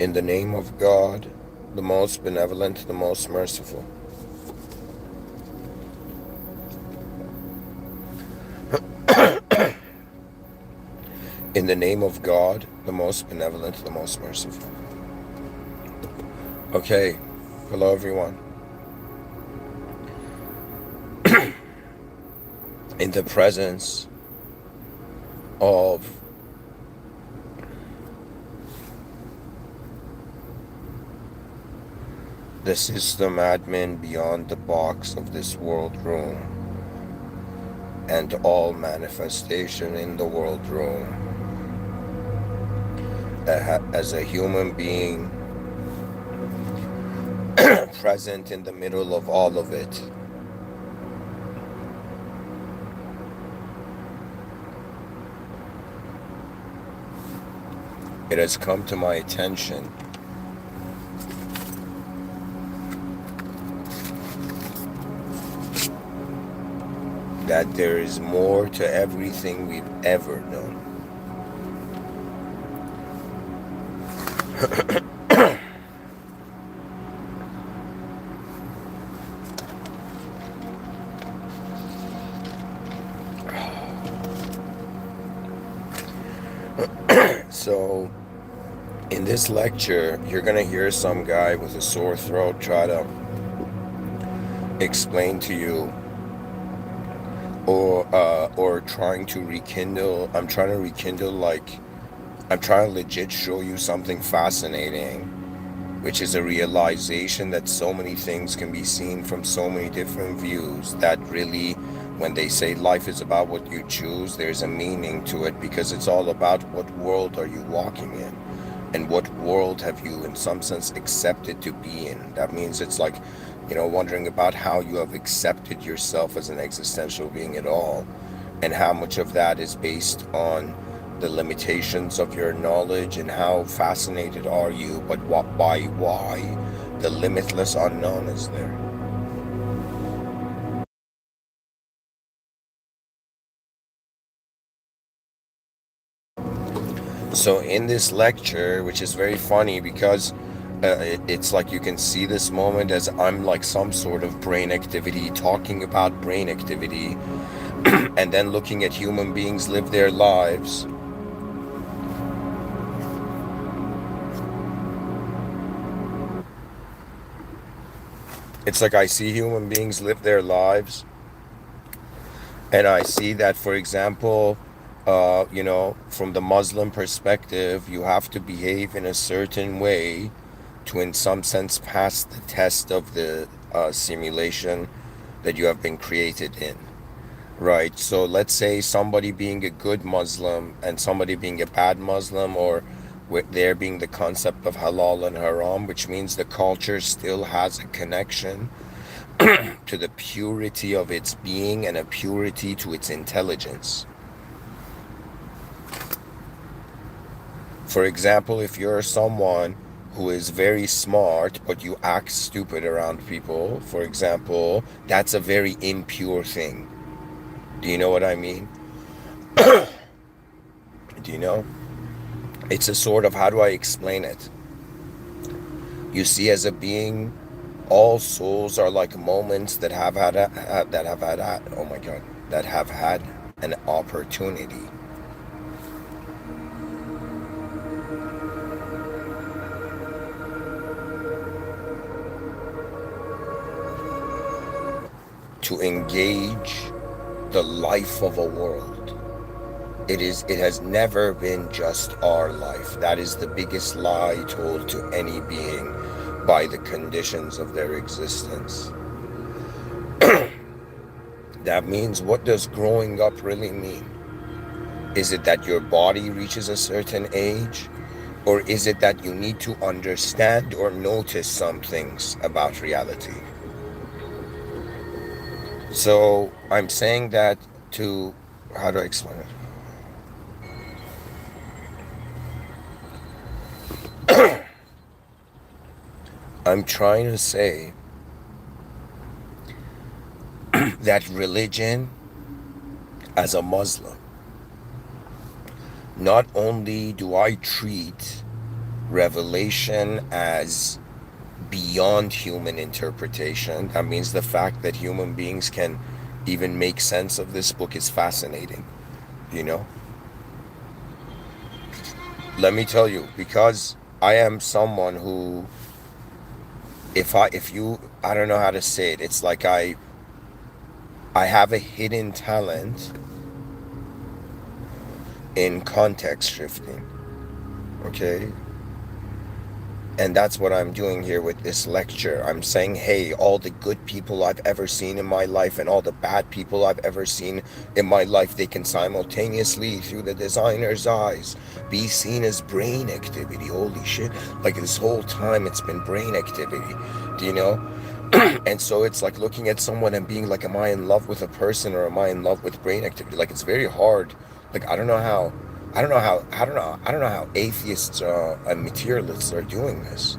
In the name of God, the most benevolent, the most merciful. In the name of God, the most benevolent, the most merciful. Okay, hello everyone. In the presence of the system admin beyond the box of this world room and all manifestation in the world room, as a human being present in the middle of all of it, it has come to my attention that there is more to everything we've ever known. So, in this lecture, you're going to hear some guy with a sore throat try to explain to you, or trying to rekindle. I'm trying to rekindle, like, I'm trying to legit show you something fascinating, which is a realization that so many things can be seen from so many different views, that really, when they say life is about what you choose, there's a meaning to it, because it's all about what world are you walking in, and what world have you in some sense accepted to be in. That means it's like, wondering about how you have accepted yourself as an existential being at all, and how much of that is based on the limitations of your knowledge, and how fascinated are you, but why the limitless unknown is there. So in this lecture, which is very funny because it's like you can see this moment as I'm like some sort of brain activity, talking about brain activity, and then looking at human beings live their lives. It's like I see human beings live their lives, and I see that, for example, from the Muslim perspective, you have to behave in a certain way to, in some sense, pass the test of the simulation that you have been created in. Right. So let's say somebody being a good Muslim and somebody being a bad Muslim, or with there being the concept of halal and haram, which means the culture still has a connection to the purity of its being and a purity to its intelligence. For example, if you're someone who is very smart but you act stupid around people, for example, that's a very impure thing. Do you know what I mean? Do you know? It's a sort of, how do I explain it? You see, as a being, all souls are like moments that have had oh my god, that have had an opportunity to engage the life of a world. It has never been just our life. That is the biggest lie told to any being by the conditions of their existence. That means, what does growing up really mean? Is it that your body reaches a certain age? Or is it that you need to understand or notice some things about reality? So I'm saying that to, how do I explain it? I'm trying to say that religion, as a Muslim, not only do I treat revelation as beyond human interpretation. That means the fact that human beings can even make sense of this book is fascinating, you know? Let me tell you, because I am someone who, I don't know how to say it. It's like I have a hidden talent in context shifting. Okay? And that's what I'm doing here with this lecture. I'm saying, hey, all the good people I've ever seen in my life and all the bad people I've ever seen in my life, they can simultaneously, through the designer's eyes, be seen as brain activity. Holy shit. Like this whole time it's been brain activity. Do you know? And so it's like looking at someone and being like, am I in love with a person or am I in love with brain activity? Like it's very hard. Like I don't know how atheists and materialists are doing this.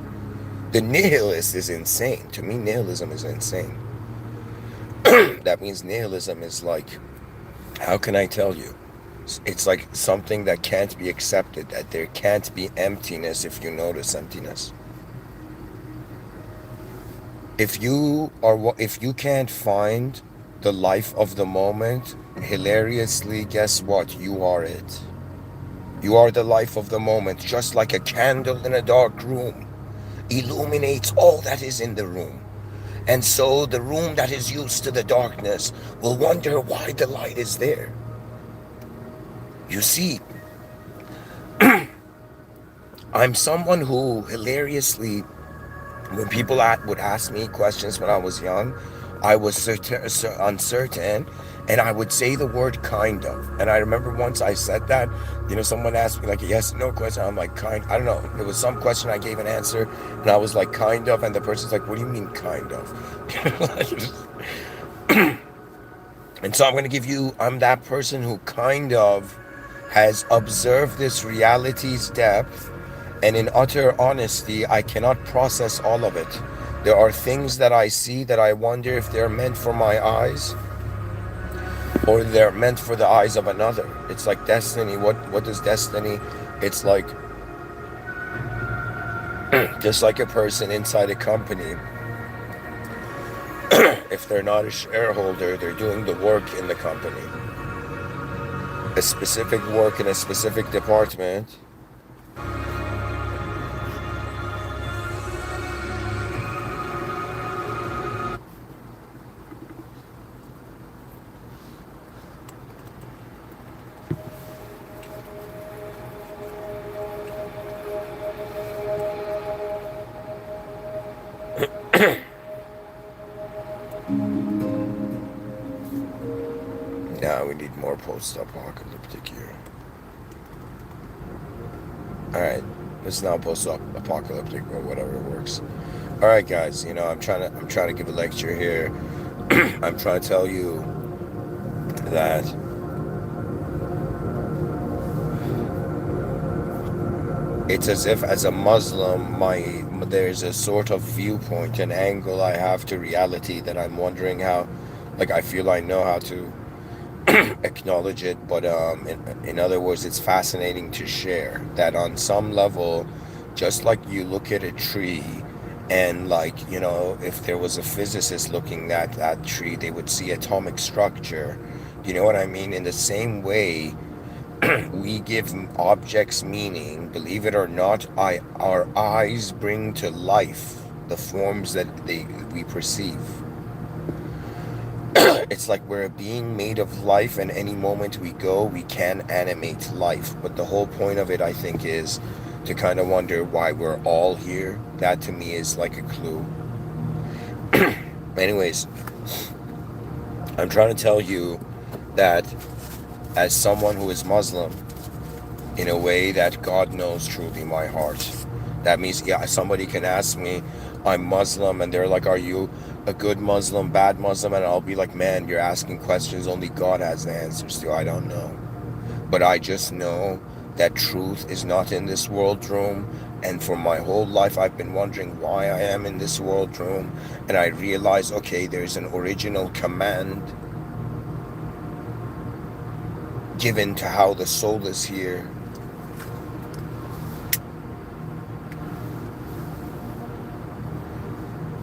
The nihilist is insane. To me, nihilism is insane. That means nihilism is like, how can I tell you? It's like something that can't be accepted, that there can't be emptiness if you notice emptiness. If you can't find the life of the moment, hilariously, guess what? You are it. You are the life of the moment, just like a candle in a dark room illuminates all that is in the room. And so the room that is used to the darkness will wonder why the light is there. You see, I'm someone who hilariously, when people would ask me questions when I was young, I was uncertain, and I would say the word kind of. And I remember once I said that, someone asked me like a yes, no question. I'm like, I don't know. There was some question I gave an answer, and I was like, kind of. And the person's like, what do you mean, kind of? And so I'm that person who kind of has observed this reality's depth, and in utter honesty, I cannot process all of it. There are things that I see that I wonder if they're meant for my eyes or they're meant for the eyes of another. It's like destiny. What is destiny? It's like just like a person inside a company. If they're not a shareholder, they're doing the work in the company. A specific work in a specific department. Now we need more post-apocalyptic here. Alright, it's not post-apocalyptic, but whatever works. Alright guys, I'm trying to give a lecture here. I'm trying to tell you that it's as if as a Muslim there's a sort of viewpoint, an angle I have to reality that I'm wondering how, like, I feel I know how to acknowledge it, but in other words, it's fascinating to share that on some level, just like you look at a tree and, like, if there was a physicist looking at that tree, they would see atomic structure. You know what I mean? In the same way, we give objects meaning. Believe it or not, our eyes bring to life the forms that we perceive. It's like we're a being made of life, and any moment we go, we can animate life. But the whole point of it, I think, is to kind of wonder why we're all here. That to me is like a clue. Anyways, I'm trying to tell you that as someone who is Muslim, in a way that God knows truly my heart. That means, yeah, somebody can ask me, I'm Muslim, and they're like, are you a good Muslim, bad Muslim? And I'll be like, man, you're asking questions only God has the answers to. I don't know. But I just know that truth is not in this world room. And for my whole life, I've been wondering why I am in this world room. And I realized, okay, there's an original command given to how the soul is here.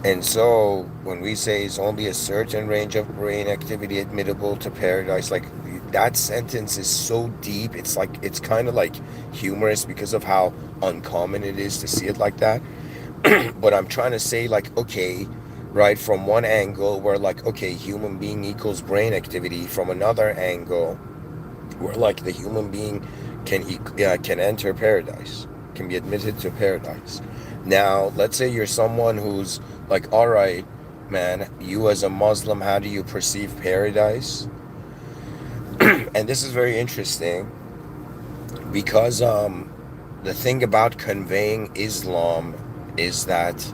And so when we say it's only a certain range of brain activity admittable to paradise, like that sentence is so deep. It's like it's kind of like humorous because of how uncommon it is to see it like that. But I'm trying to say, like, okay, right, from one angle we're like, okay, human being equals brain activity. From another angle, we're like the human being can enter paradise, can be admitted to paradise. Now let's say you're someone who's like, all right, man, you as a Muslim, how do you perceive paradise? And this is very interesting because the thing about conveying Islam is that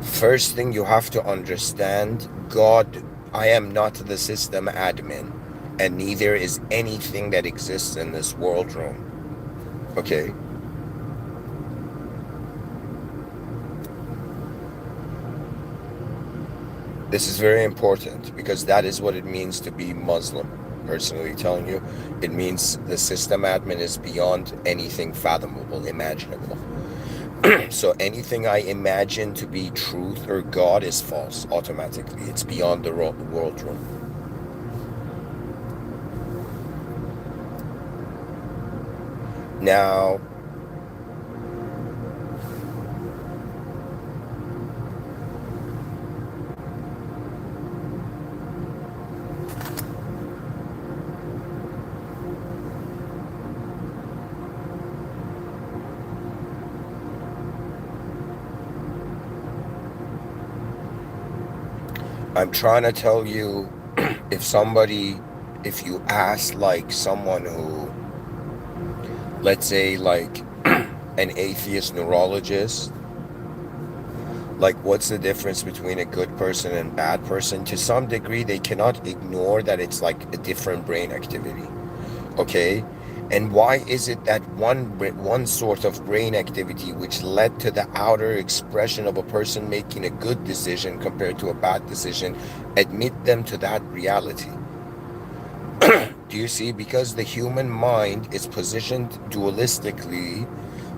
first thing you have to understand, God, I am not the system admin, and neither is anything that exists in this world room. Okay? This is very important because that is what it means to be Muslim. Personally telling you, it means the system admin is beyond anything fathomable, imaginable. So anything I imagine to be truth or God is false automatically. It's beyond the world room. Now, I'm trying to tell you, if somebody, if you ask like someone who, let's say like an atheist neurologist, like what's the difference between a good person and bad person, to some degree they cannot ignore that it's like a different brain activity. Okay, and why is it that one sort of brain activity which led to the outer expression of a person making a good decision compared to a bad decision, admit them to that reality? Do you see? Because the human mind is positioned dualistically.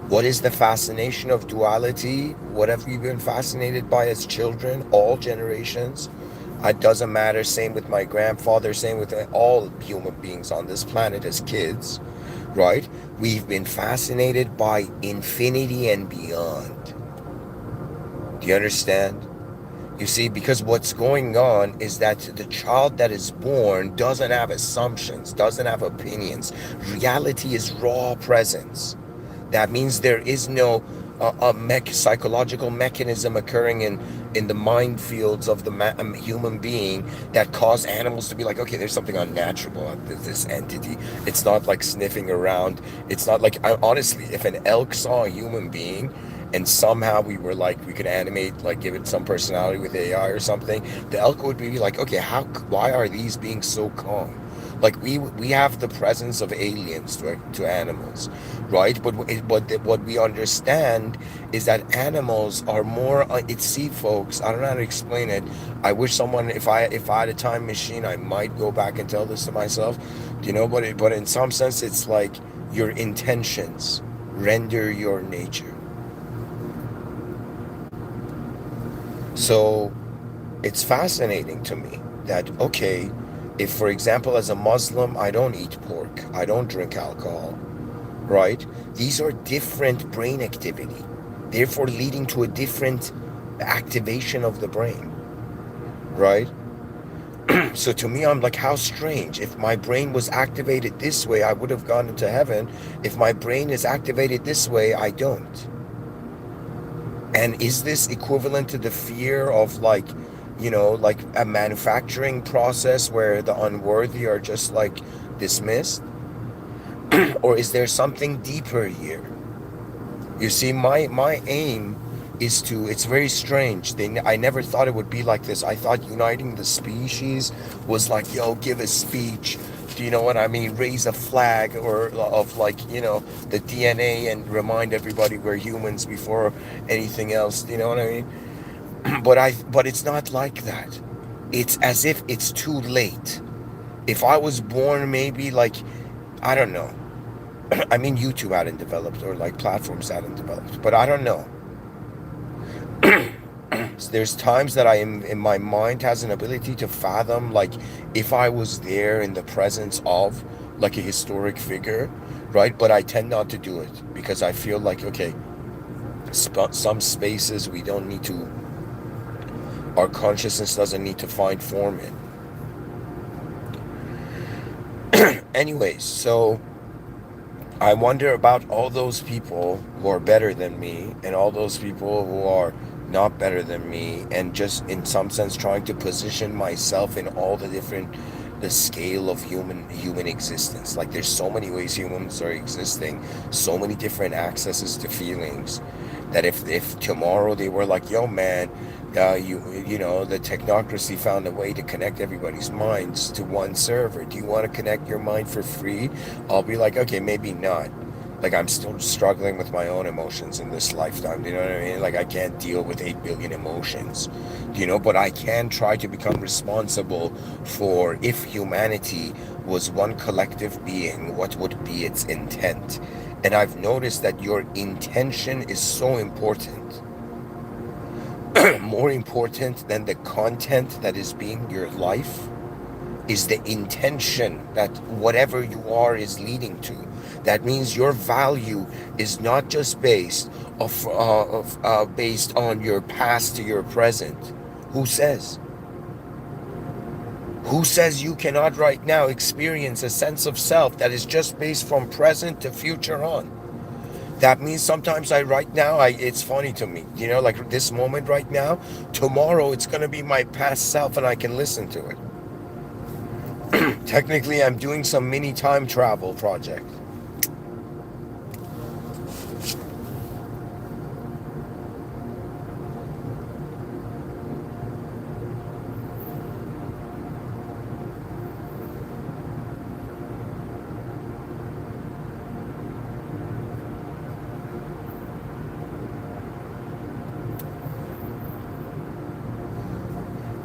What is the fascination of duality? What have we been fascinated by as children, all generations? It doesn't matter. Same with my grandfather, same with all human beings on this planet as kids, right? We've been fascinated by infinity and beyond. Do you understand? You see, because what's going on is that the child that is born doesn't have assumptions, doesn't have opinions. Reality is raw presence. That means there is no psychological mechanism occurring in the mind fields of the human being that cause animals to be like, okay, there's something unnatural about this entity. It's not like sniffing around. It's not like, honestly, if an elk saw a human being and somehow we were like, we could animate, like give it some personality with AI or something, the elk would be like, okay, why are these beings so calm? Like we have the presence of aliens to animals, right? But what we understand is that animals are more. It's, see, folks, I don't know how to explain it. I wish someone, if I had a time machine, I might go back and tell this to myself. Do you know? But in some sense, it's like your intentions render your nature. So it's fascinating to me that, okay, if, for example, as a Muslim, I don't eat pork, I don't drink alcohol, right? These are different brain activity, therefore leading to a different activation of the brain, right? So to me, I'm like, how strange. If my brain was activated this way, I would have gone into heaven. If my brain is activated this way, I don't. And is this equivalent to the fear of, like, like a manufacturing process where the unworthy are just like dismissed? Or is there something deeper here? You see, my aim is to, it's very strange. I never thought it would be like this. I thought uniting the species was like, yo, give a speech. Do you know what I mean? Raise a flag or of, like, the DNA and remind everybody we're humans before anything else. Do you know what I mean? But it's not like that. It's as if it's too late. If I was born maybe like, I don't know. I mean, YouTube hadn't developed, or like platforms hadn't developed, but I don't know. there's times that I am in my mind has an ability to fathom, like if I was there in the presence of like a historic figure, right? But I tend not to do it because I feel like, okay, some spaces we don't need to, our consciousness doesn't need to find form in. Anyways, so I wonder about all those people who are better than me and all those people who are not better than me, and just in some sense trying to position myself in all the different, the scale of human existence. Like there's so many ways humans are existing, so many different accesses to feelings, that if tomorrow they were like, yo man, you know, the technocracy found a way to connect everybody's minds to one server, do you want to connect your mind for free? I'll be like, okay, maybe not. Like I'm still struggling with my own emotions in this lifetime, you know what I mean? Like I can't deal with 8 billion emotions, you know, but I can try to become responsible for, if humanity was one collective being, what would be its intent? And I've noticed that your intention is so important, more important than the content that is being your life, is the intention that whatever you are is leading to. That means your value is not just based on your past to your present. Who says? Who says you cannot right now experience a sense of self that is just based from present to future on? That means sometimes right now, it's funny to me, you know, like this moment right now, tomorrow it's going to be my past self and I can listen to it. Technically, I'm doing some mini time travel project.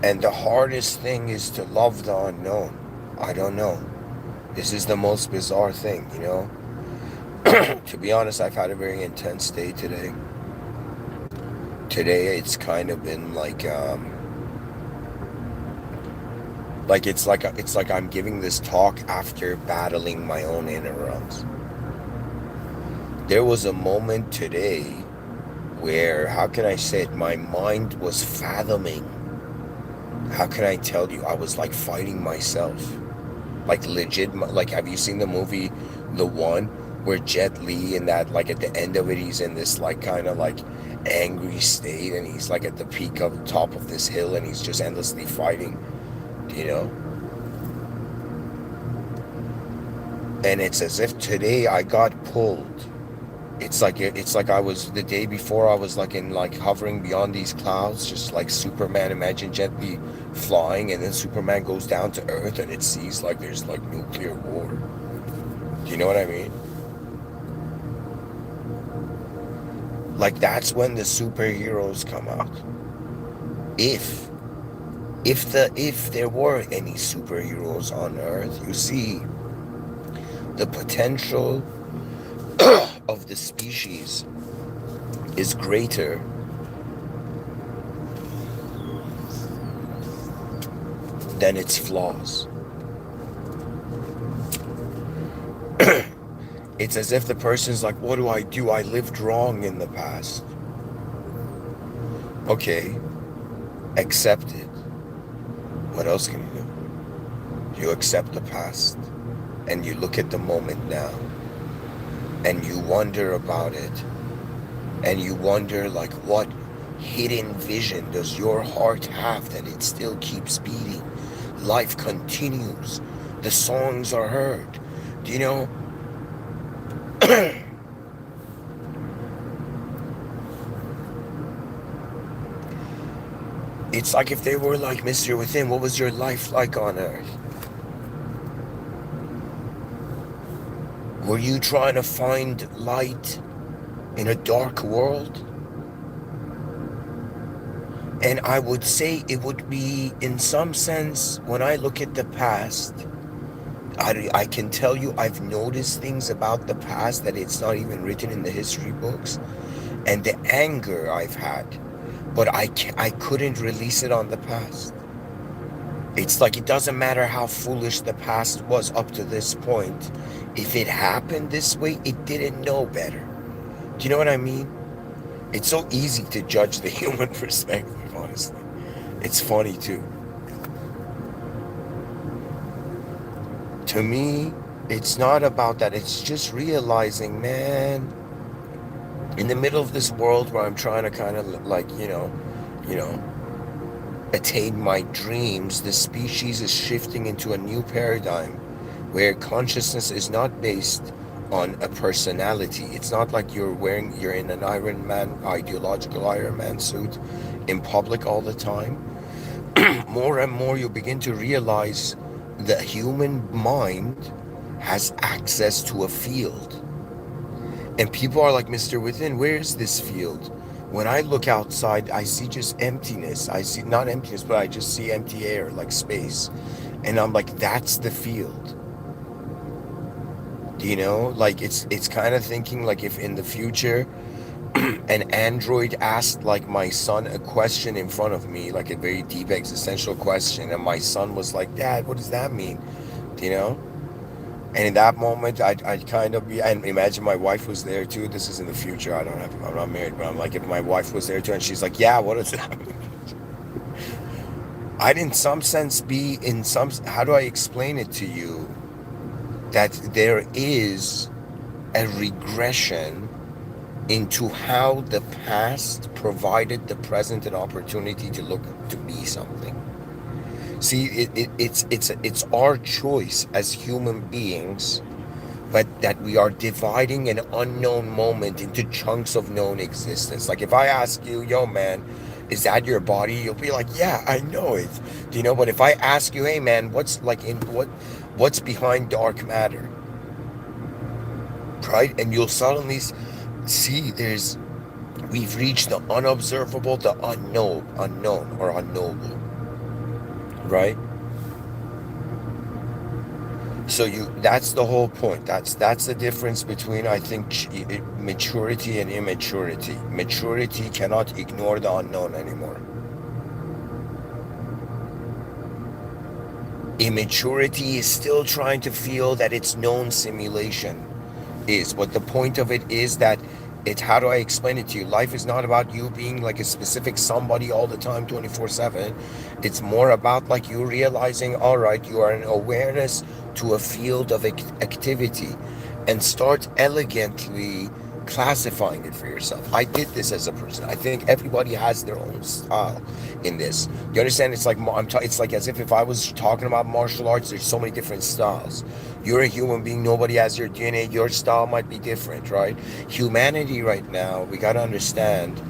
And the hardest thing is to love the unknown. I don't know. This is the most bizarre thing, you know? To be honest, I've had a very intense day today. Today, it's kind of been it's like I'm giving this talk after battling my own inner realms. There was a moment today where, how can I say it, my mind was fathoming. How can I tell you? I was like fighting myself. Like legit, like have you seen the movie The One, where Jet Li, in that, like at the end of it, he's in this like kind of like angry state, and he's like at the peak of the top of this hill, and he's just endlessly fighting, you know? And it's as if today I got pulled. It's like I was, the day before I was like in, like hovering beyond these clouds, just like Superman. Imagine Jet Li flying, and then Superman goes down to Earth and it sees like there's like nuclear war. Do you know what I mean? Like that's when the superheroes come out. If if there were any superheroes on Earth, you see, the potential of the species is greater than its flaws. It's as if the person's like, what do? I lived wrong in the past. Okay, accept it. What else can you do? You accept the past and you look at the moment now and you wonder about it, and you wonder like, what hidden vision does your heart have that it still keeps beating? Life continues. The songs are heard. Do you know? It's like if they were like, Mr. Within, what was your life like on Earth? Were you trying to find light in a dark world? And I would say it would be, in some sense, when I look at the past, I can tell you I've noticed things about the past that it's not even written in the history books. And the anger I've had but I couldn't release it on the past. It's like it doesn't matter how foolish the past was up to this point. If it happened this way, it didn't know better. Do you know what I mean? It's so easy to judge the human perspective, honestly. It's funny too. To me, it's not about that. It's just realizing, man, in the middle of this world where I'm trying to kind of like, you know, attain my dreams, the species is shifting into a new paradigm where consciousness is not based on a personality. It's not like you're in an Iron Man, ideological Iron Man suit in public all the time. More and more you begin to realize the human mind has access to a field. And people are like, Mr. Within, where is this field? When I look outside, I see just emptiness. I see not emptiness, but I just see empty air, like space. And I'm like, that's the field. Like it's kind of thinking like if in the future an android asked like my son a question in front of me, like a very deep existential question, and my son was like, Dad, what does that mean? You know? And in that moment, I'd kind of be, and imagine my wife was there too. This is in the future. I'm not married, but I'm like, if my wife was there too, and she's like, yeah, what does that mean? I'd in some sense be in some, how do I explain it to you? That there is a regression into how the past provided the present an opportunity to look to be something. See, it's our choice as human beings, but that we are dividing an unknown moment into chunks of known existence. Like if I ask you, yo man, is that your body? You'll be like, yeah, I know it. But if I ask you, hey man, what's behind dark matter? Right? And you'll suddenly see we've reached the unobservable, the unknown or unknowable. Right? So that's the whole point. That's the difference between, I think, maturity and immaturity. Maturity cannot ignore the unknown anymore. Immaturity is still trying to feel that its known simulation is. But the point of it is that how do I explain it to you? Life is not about you being like a specific somebody all the time, 24/7. It's more about like you realizing, all right, you are an awareness to a field of activity, and start elegantly classifying it for yourself. I did this as a person. I think everybody has their own style in this. You understand? It's like it's like as if I was talking about martial arts. There's so many different styles. You're a human being. Nobody has your DNA. Your style might be different, right? Humanity right now, we got to understand,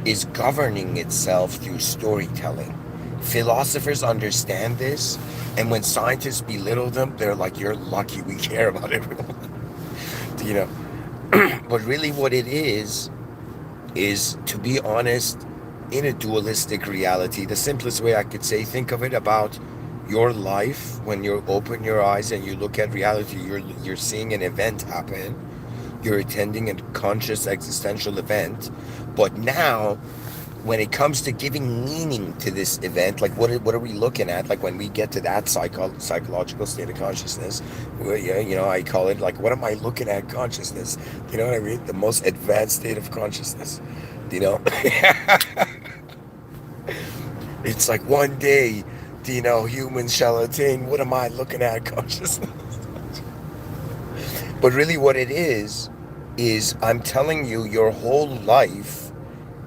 is governing itself through storytelling. Philosophers understand this, and when scientists belittle them, they're like, you're lucky we care about everyone. you know but really what it is to be honest, in a dualistic reality, the simplest way I could say, think of it about your life. When you open your eyes and you look at reality, you're seeing an event happen. You're attending a conscious existential event. But now, when it comes to giving meaning to this event, like what are we looking at? Like when we get to that psychological state of consciousness, I call it like, what am I looking at consciousness? You know what I mean? The most advanced state of consciousness. It's like one day, humans shall attain. What am I looking at consciousness? But really, what it is I'm telling you, your whole life,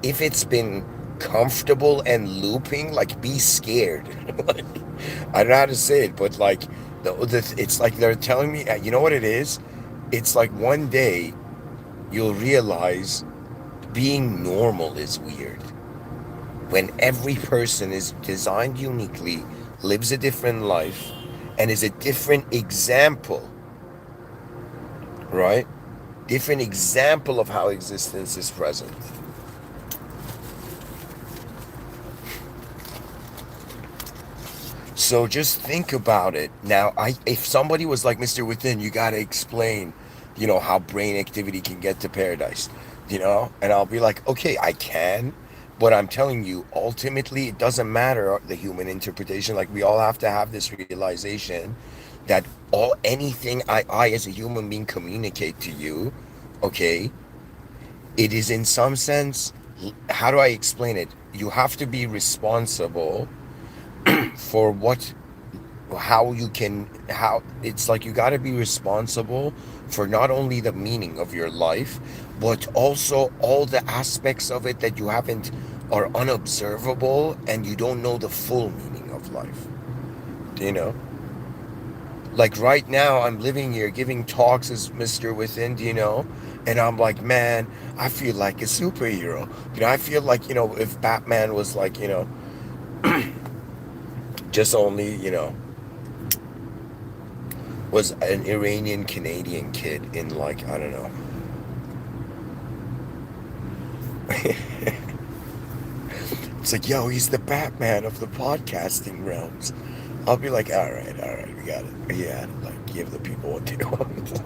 if it's been comfortable and looping, like be scared. Like, I don't know how to say it, but like it's like they're telling me, you know what it is? It's like one day you'll realize being normal is weird. When every person is designed uniquely, lives a different life, and is a different example, right? Different example of how existence is present. So just think about it. Now, if somebody was like, Mr. Within, you got to explain, how brain activity can get to paradise, and I'll be like, okay, I can, But I'm telling you, ultimately, it doesn't matter the human interpretation. Like we all have to have this realization that all anything I as a human being communicate to you, okay, it is in some sense. How do I explain it? You have to be responsible for what how you can how it's like you got to be responsible for not only the meaning of your life but also all the aspects of it that you haven't are unobservable and you don't know the full meaning of life, you know. Like right now I'm living here giving talks as Mr. Within, you know, and I'm like, man, I feel like a superhero. I feel like, if Batman was like, just only, was an Iranian Canadian kid in like, I don't know. It's like, yo, he's the Batman of the podcasting realms. I'll be like, all right, we got it. Yeah, like give the people what they want.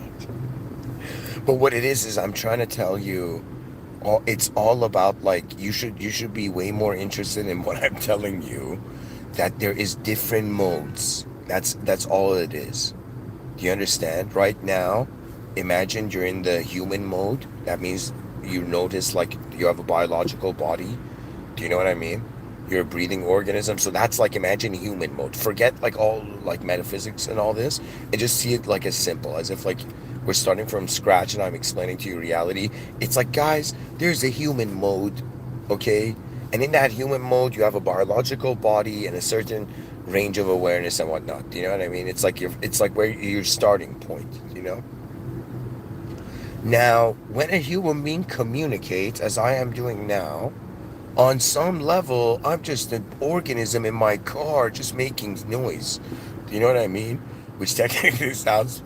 But what it is I'm trying to tell you, it's all about like you should be way more interested in what I'm telling you, that there is different modes. That's all it is. Do you understand? Right now, imagine you're in the human mode. That means you notice like you have a biological body. Do you know what I mean? You're a breathing organism. So that's like imagine human mode. Forget like all like metaphysics and all this and just see it like as simple as if like we're starting from scratch and I'm explaining to you reality. It's like, guys, there's a human mode, okay? And in that human mode, you have a biological body and a certain range of awareness and whatnot. Do you know what I mean? It's like where your starting point, you know? Now, when a human being communicates, as I am doing now, on some level, I'm just an organism in my car just making noise. Do you know what I mean? Which technically sounds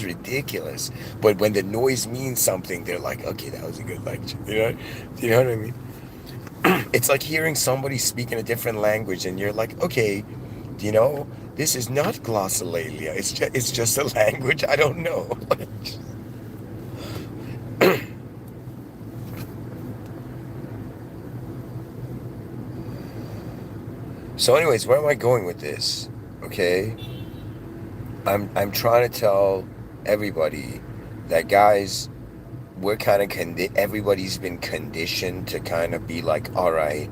ridiculous. But when the noise means something, they're like, okay, that was a good lecture. Do you know what I mean? It's like hearing somebody speak in a different language, and you're like, okay, this is not glossolalia. It's just a language I don't know. So, anyways, where am I going with this? Okay, I'm trying to tell everybody that, guys, we're kind of everybody's been conditioned to kind of be like, all right,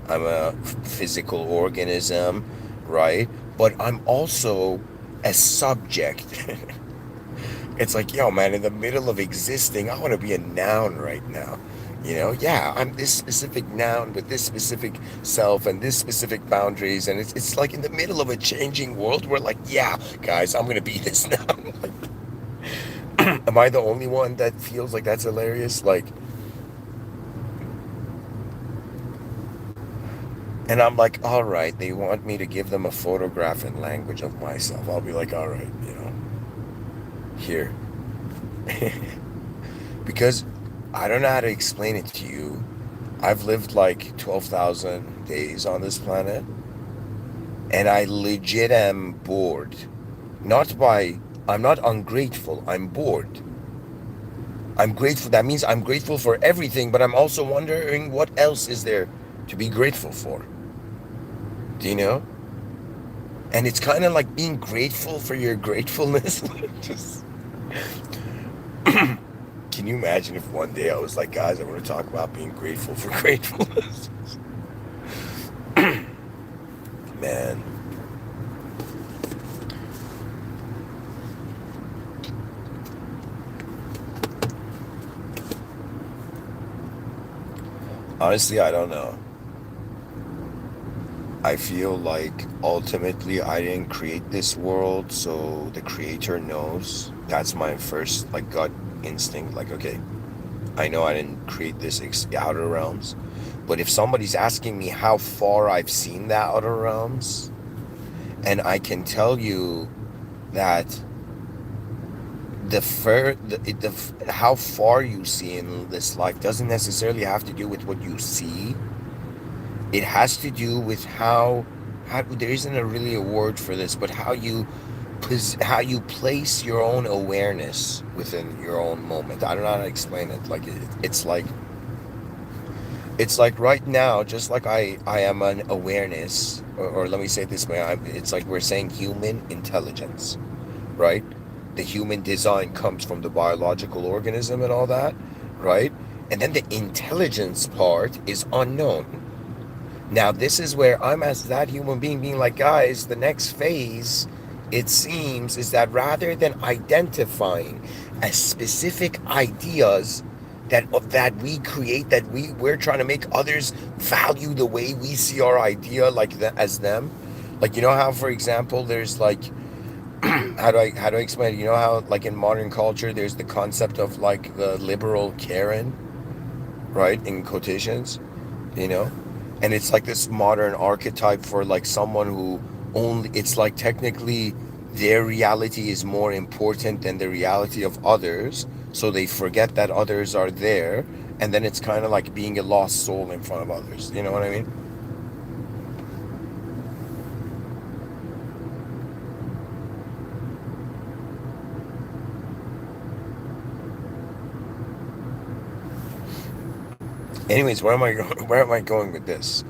I'm a physical organism, right? But I'm also a subject. It's like, yo, man, in the middle of existing, I want to be a noun right now. Yeah, I'm this specific noun with this specific self and this specific boundaries. And it's like in the middle of a changing world, we're like, yeah, guys, I'm going to be this noun. Am I the only one that feels like that's hilarious? Like, and I'm like, all right, they want me to give them a photograph and language of myself. I'll be like, all right, here. Because I don't know how to explain it to you. I've lived like 12,000 days on this planet, and I legit am bored. I'm not ungrateful, I'm bored. I'm grateful. That means I'm grateful for everything, but I'm also wondering what else is there to be grateful for. Do you know? And it's kind of like being grateful for your gratefulness. Just can you imagine if one day I was like, guys, I want to talk about being grateful for gratefulness? Man. Honestly, I don't know. I feel like ultimately I didn't create this world, so the creator knows. That's my first like gut instinct. Like, okay, I know I didn't create this outer realms, but if somebody's asking me how far I've seen the outer realms, and I can tell you that how far you see in this life doesn't necessarily have to do with what you see. It has to do with how there isn't really a word for this, but how you place your own awareness within your own moment. I don't know how to explain it. Like It's like right now, just like I am an awareness, or let me say it this way, it's like we're saying human intelligence, right? The human design comes from the biological organism and all that, right? And then the intelligence part is unknown. Now, this is where I'm, as that human being like, guys, the next phase, it seems, is that rather than identifying as specific ideas that we create, that we're trying to make others value the way we see our idea, like as them. Like, you know how, for example, there's like, how do I explain it? You know how, like, in modern culture, there's the concept of like the liberal Karen, right? In quotations, you know? And it's like this modern archetype for like someone who only, it's like technically their reality is more important than the reality of others. So they forget that others are there. And then it's kind of like being a lost soul in front of others. You know what I mean? Anyways, where am I going? Where am I going with this?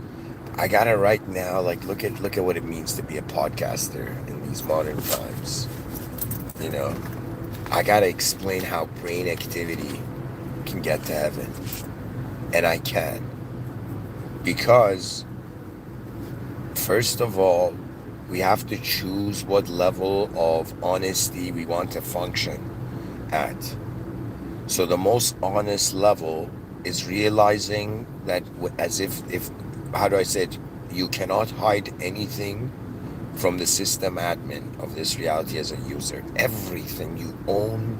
I gotta right now, like, look at what it means to be a podcaster in these modern times. You know, I gotta explain how brain activity can get to heaven, and I can, because first of all, we have to choose what level of honesty we want to function at. So the most honest level is realizing that, as if how do I say it? You cannot hide anything from the system admin of this reality as a user. Everything you own,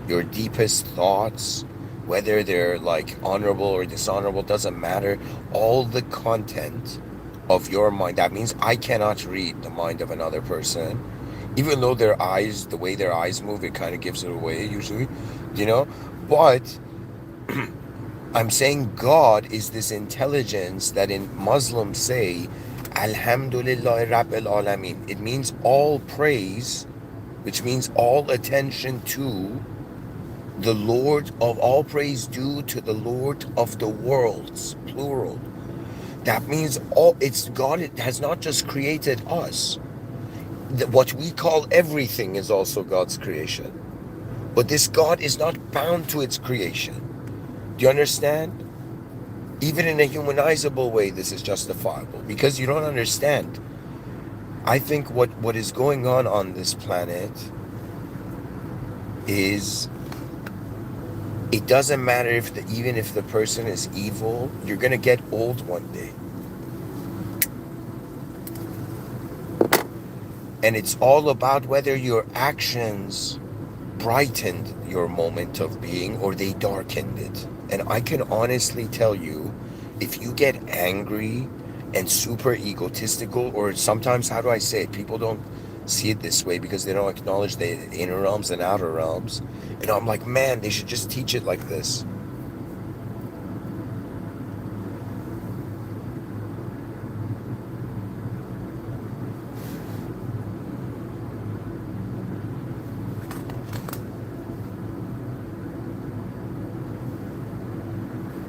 your deepest thoughts, whether they're like honorable or dishonorable, doesn't matter. All the content of your mind. That means I cannot read the mind of another person. Even though their eyes, the way their eyes move, it kind of gives it away usually, you know? But I'm saying God is this intelligence that in Muslims say, Alhamdulillah Rabbil Alameen. It means all praise, which means all attention to the Lord of all praise due to the Lord of the worlds, plural. That means all, it's God, it has not just created us. What we call everything is also God's creation. But this God is not bound to its creation. Do you understand? Even in a humanizable way, this is justifiable because you don't understand. I think what is going on this planet is, it doesn't matter if even if the person is evil, you're gonna get old one day. And it's all about whether your actions brightened your moment of being or they darkened it. And I can honestly tell you, if you get angry and super egotistical, or sometimes, how do I say it? People don't see it this way because they don't acknowledge the inner realms and outer realms. And I'm like, man, they should just teach it like this.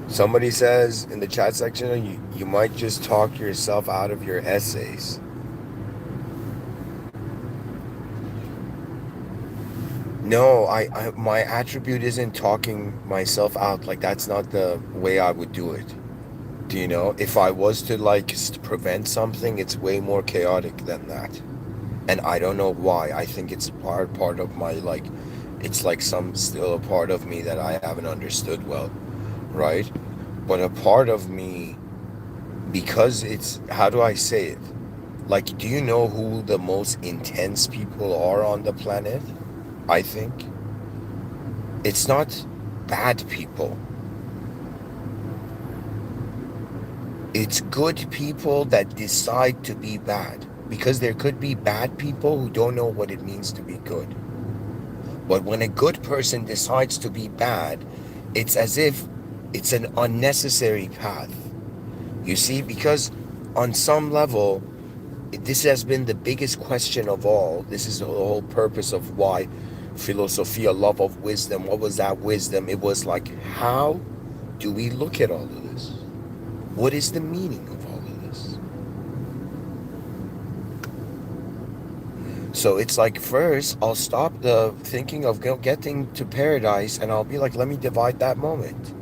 Somebody says in the chat section, you might just talk yourself out of your essays. No, my attribute isn't talking myself out. Like, that's not the way I would do it. Do you know? If I was to like prevent something, it's way more chaotic than that. And I don't know why. I think it's part of my, like, it's like some still a part of me that I haven't understood well, right? But a part of me, because it's, how do I say it? Like, do you know who the most intense people are on the planet? I think it's not bad people. It's good people that decide to be bad. Because there could be bad people who don't know what it means to be good. But when a good person decides to be bad, it's as if it's an unnecessary path. You see, because on some level, this has been the biggest question of all. This is the whole purpose of why philosophia, love of wisdom. What was that wisdom? It was like, how do we look at all of this? What is the meaning of all of this? So it's like, first I'll stop the thinking of getting to paradise, and I'll be like, let me divide that moment.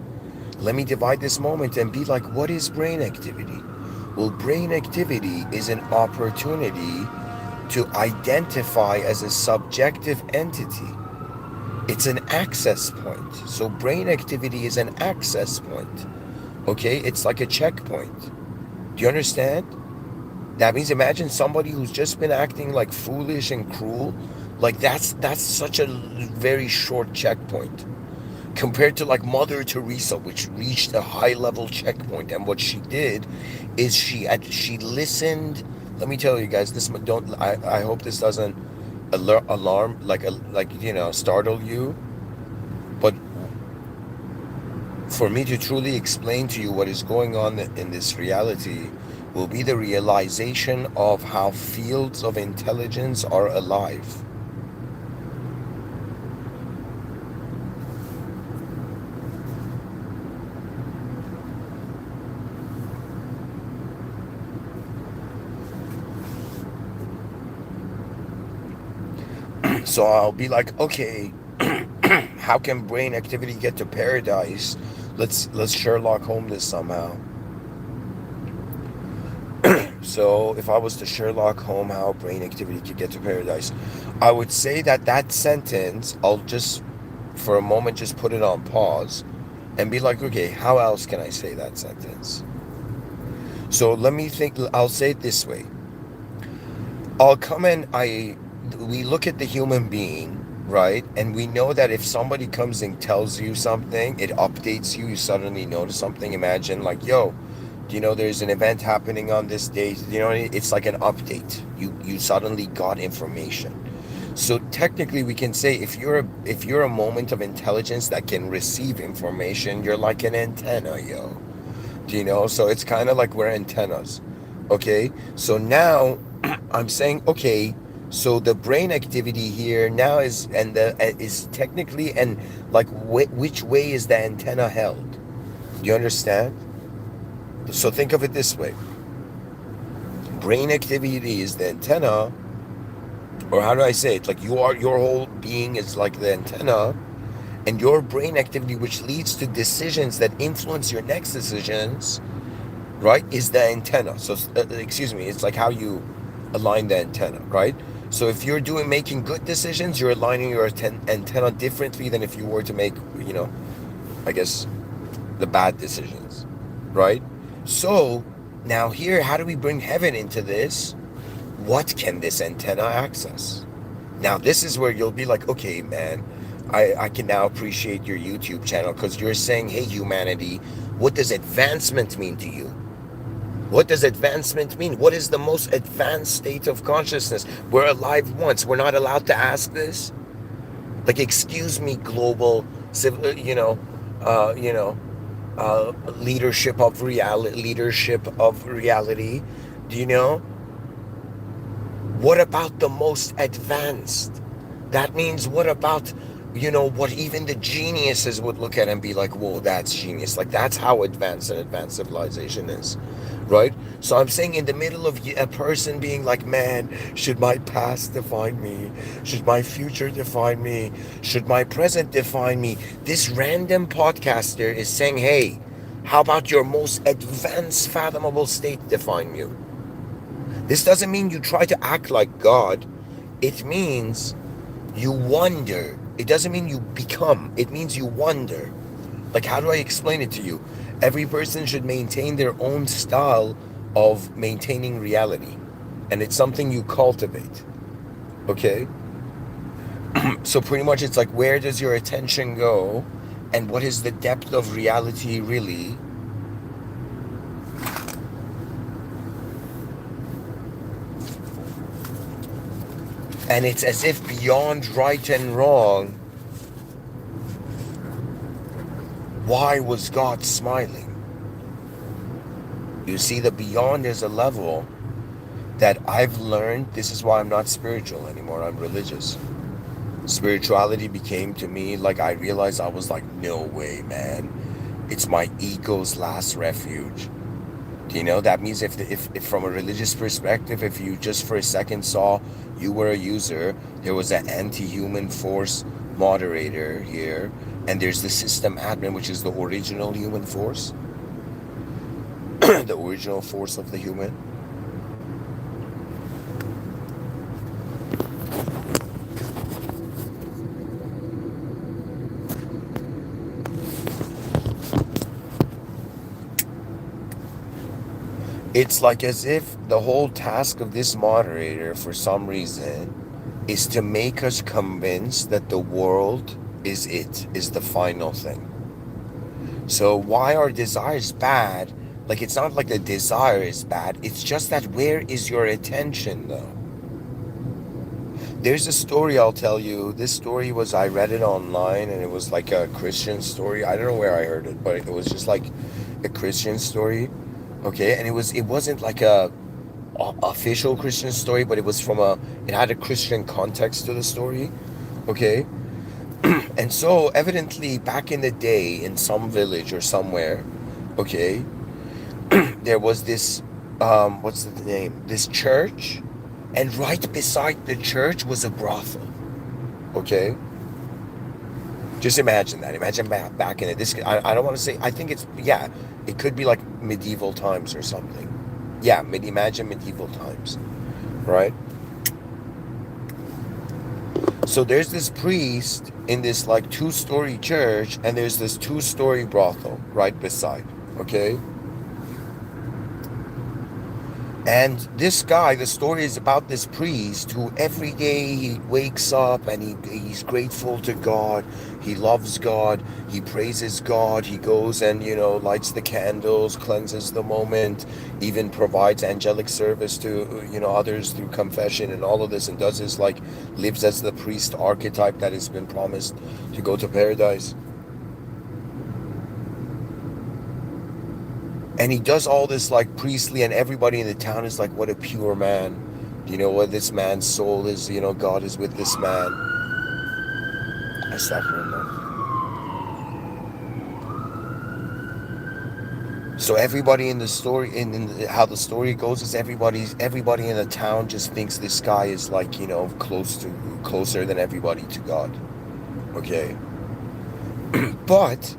Let me divide this moment and be like, what is brain activity? Well, brain activity is an opportunity to identify as a subjective entity. It's an access point. So brain activity is an access point. Okay? It's like a checkpoint. Do you understand? That means, imagine somebody who's just been acting like foolish and cruel. Like that's such a very short checkpoint compared to like Mother Teresa, which reached a high level checkpoint. And what she did is she listened. Let me tell you guys, this don't. I hope this doesn't alarm startle you. But for me to truly explain to you what is going on in this reality will be the realization of how fields of intelligence are alive. So I'll be like, okay, how can brain activity get to paradise? Let's Sherlock Holmes this somehow. So if I was to Sherlock Holmes how brain activity could get to paradise, I would say that sentence, I'll just for a moment just put it on pause and be like, okay, how else can I say that sentence? So let me think. I'll say it this way. I'll come and we look at the human being, right? And we know that if somebody comes and tells you something, it updates you, you suddenly notice something. Imagine like, yo, there's an event happening on this day. It's like an update. You suddenly got information. So technically we can say if you're a moment of intelligence that can receive information, you're like an antenna, yo. So it's kind of like we're antennas. Okay? So now I'm saying, okay, so the brain activity here now is technically, and like which way is the antenna held? Do you understand? So think of it this way. Brain activity is the antenna, or how do I say it? Like your whole being is like the antenna, and your brain activity, which leads to decisions that influence your next decisions, right, is the antenna. So excuse me, it's like how you align the antenna, right? So if you're making good decisions, you're aligning your antenna differently than if you were to make, I guess, the bad decisions, right? So now here, how do we bring heaven into this? What can this antenna access? Now this is where you'll be like, okay, man, I can now appreciate your YouTube channel, because you're saying, hey, humanity, what does advancement mean to you? What does advancement mean? What is the most advanced state of consciousness? We're alive once. We're not allowed to ask this. Like, excuse me, global, leadership of reality. Do you know? What about the most advanced? That means what about, what even the geniuses would look at and be like, whoa, that's genius. Like, that's how advanced an advanced civilization is, right? So I'm saying, in the middle of a person being like, man, should my past define me? Should my future define me? Should my present define me? This random podcaster is saying, hey, how about your most advanced fathomable state define you? This doesn't mean you try to act like God. It means you wonder. It doesn't mean you become. It means you wonder. Like, how do I explain it to you? Every person should maintain their own style of maintaining reality. And it's something you cultivate. Okay? So pretty much it's like, where does your attention go? And what is the depth of reality really? And it's as if beyond right and wrong, why was God smiling? You see, the beyond is a level that I've learned. This is why I'm not spiritual anymore. I'm religious. Spirituality became to me like, I realized I was like, no way, man. It's my ego's last refuge. Do you know that means if from a religious perspective, if you just for a second saw you were a user, there was an anti-human force moderator here, and there's the system admin, which is the original human force, the original force of the human. It's like as if the whole task of this moderator, for some reason, is to make us convinced that the world is the final thing. So why are desires bad? Like, it's not like the desire is bad. It's just that where is your attention, though? There's a story I'll tell you. This story was, I read it online, and it was like a Christian story. I don't know where I heard it, but it was just like a Christian story. Okay, and it wasn't like a official Christian story, but it was it had a Christian context to the story. Okay, and so evidently back in the day in some village or somewhere, okay, there was this what's the name, this church, and right beside the church was a brothel. Okay, just imagine that. Imagine back in it. I don't want to say, I think it's, yeah, it could be like medieval times or something. Yeah, imagine medieval times, right? So there's this priest in this like 2-story church, and there's this 2-story brothel right beside, okay? And this guy, the story is about this priest who every day he wakes up and he's grateful to God. He loves God. He praises God. He goes and, lights the candles, cleanses the moment, even provides angelic service to, others through confession and all of this, and does his, lives as the priest archetype that has been promised to go to paradise. And he does all this priestly, and everybody in the town is like, what a pure man. What this man's soul is, God is with this man. So everybody in the story, how the story goes, is everybody in the town just thinks this guy is closer than everybody to God. Okay. But,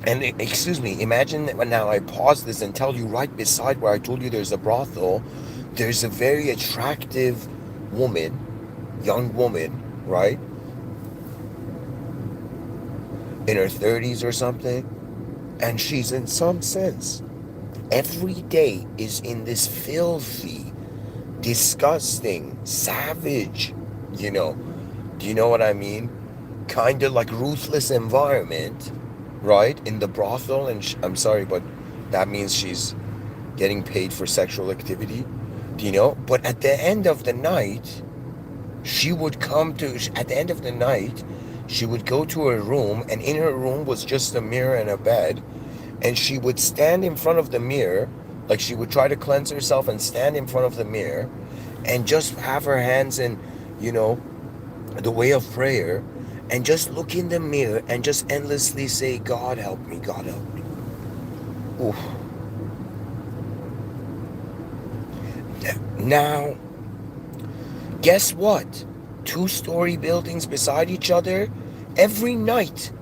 and excuse me, imagine that now I pause this and tell you right beside where I told you there's a brothel, there's a very attractive woman, young woman, right? In her 30s or something. And she's, in some sense, every day is in this filthy, disgusting, savage, do you know what I mean? Kind of like ruthless environment, right? In the brothel, and I'm sorry, but that means she's getting paid for sexual activity, But at the end of the night, she would go to her room, and in her room was just a mirror and a bed, and she would stand in front of the mirror, like she would try to cleanse herself and stand in front of the mirror and just have her hands in, the way of prayer, and just look in the mirror and just endlessly say, God help me, God help me. Oof. Now, guess what? 2-story buildings beside each other, every night.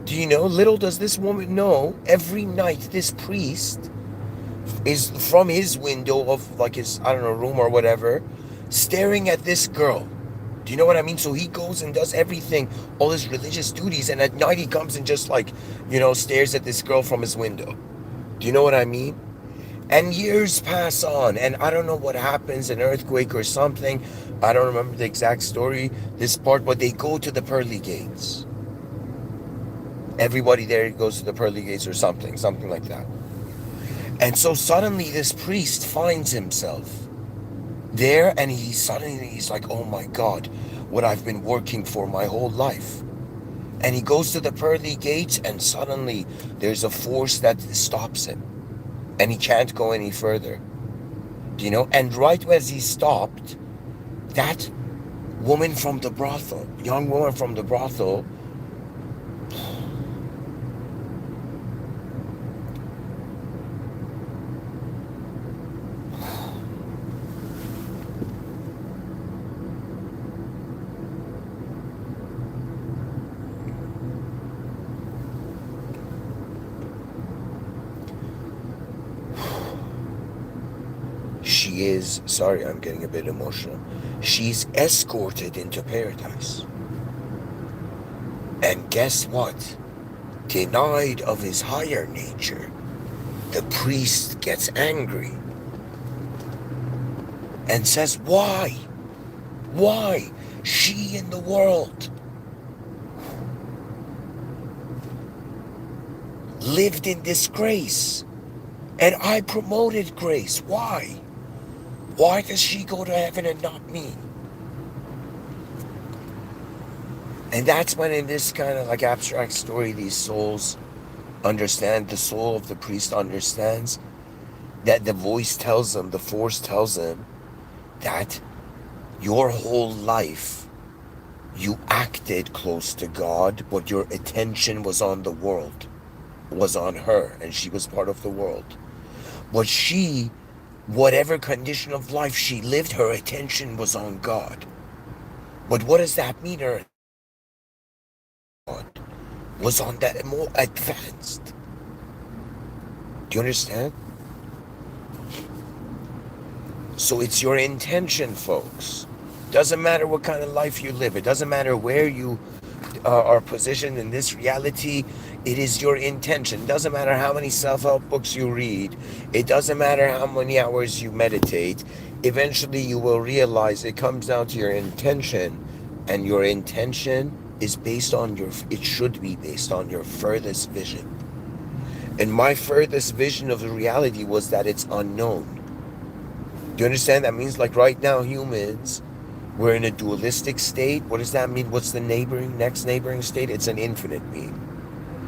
Do you know, little does this woman know, every night this priest is from his window of his, room or whatever, staring at this girl. Do you know what I mean? So he goes and does everything, all his religious duties, and at night he comes and just stares at this girl from his window. Do you know what I mean? And years pass on, and I don't know what happens, an earthquake or something. I don't remember the exact story, this part, but they go to the pearly gates. Everybody there goes to the pearly gates or something like that. And so suddenly this priest finds himself there, and he's like, oh my God, what I've been working for my whole life. And he goes to the pearly gates, and suddenly there's a force that stops him, and he can't go any further. And right as he stopped, that woman from the brothel, young woman from the brothel, she is, sorry, I'm getting a bit emotional. She's escorted into paradise. And guess what? Denied of his higher nature, the priest gets angry and says, why? Why? She in the world lived in disgrace, and I promoted grace. Why? Why does she go to heaven and not me? And that's when in this kind of like abstract story, these souls understand, the soul of the priest understands that the voice tells them, the force tells them that your whole life you acted close to God, but your attention was on the world, was on her, and she was part of the world. But she, whatever condition of life she lived, her attention was on God. But what does that mean? Her God was on that more advanced. Do you understand? So it's your intention, folks. Doesn't matter what kind of life you live. It doesn't matter where you are positioned in this reality. It is your intention. It doesn't matter how many self-help books you read. It doesn't matter how many hours you meditate. Eventually you will realize it comes down to your intention. And your intention is based on your, it should be based on your furthest vision. And my furthest vision of the reality was that it's unknown. Do you understand? That means like right now humans, we're in a dualistic state. What does that mean? What's the next neighboring state? It's an infinite being.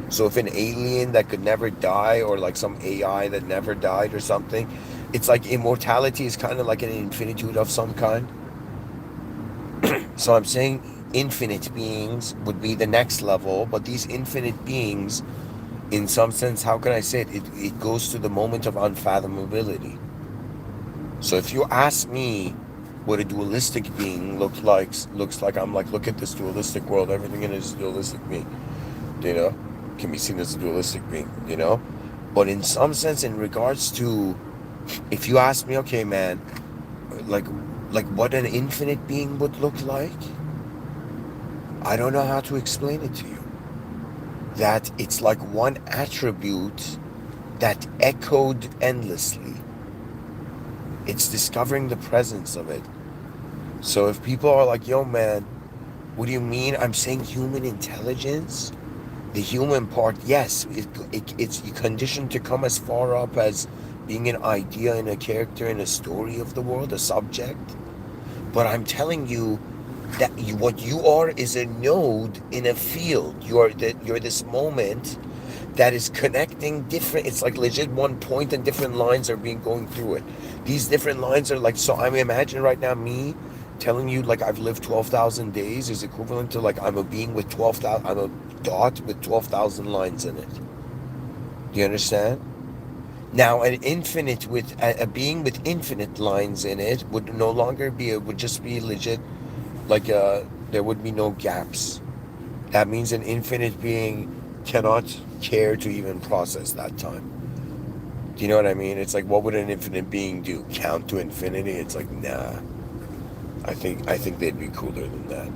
So if an alien that could never die, or like some AI that never died or something, it's like immortality is kind of like an infinitude of some kind. So I'm saying infinite beings would be the next level, but these infinite beings, in some sense, how can I say it? It goes to the moment of unfathomability. So if you ask me what a dualistic being looks like, I'm like, look at this dualistic world. Everything in it is a dualistic being, you know, can be seen as a dualistic being, you know. But in some sense, in regards to, if you ask me, okay, man, like what an infinite being would look like, I don't know how to explain it to you. That it's like one attribute that echoed endlessly. It's discovering the presence of it. So if people are like, yo, man, what do you mean? I'm saying human intelligence. The human part, yes, it's conditioned to come as far up as being an idea and a character in a story of the world, a subject. But I'm telling you that what you are is a node in a field. You're this moment that is connecting different, it's like legit one point and different lines are being going through it. These different lines are like, so I'm imagining right now me telling you like I've lived 12,000 days is equivalent to like I'm a being with 12,000, I'm a dot with 12,000 lines in it. Do you understand? Now an infinite with a being with infinite lines in it would no longer be, it would just be legit like there would be no gaps. That means an infinite being cannot care to even process that time. Do you know what I mean? It's like, what would an infinite being do? Count to infinity? It's like, nah. I think they'd be cooler than that.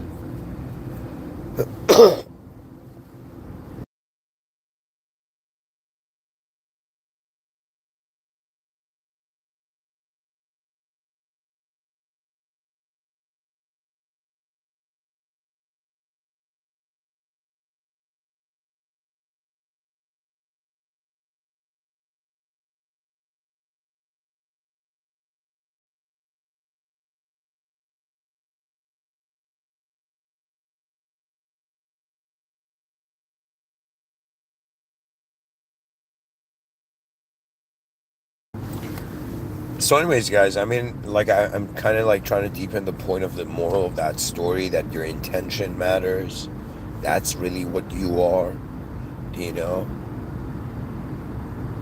So anyways, guys, I mean, like I'm kind of like trying to deepen the point of the moral of that story, that your intention matters. That's really what you are, you know?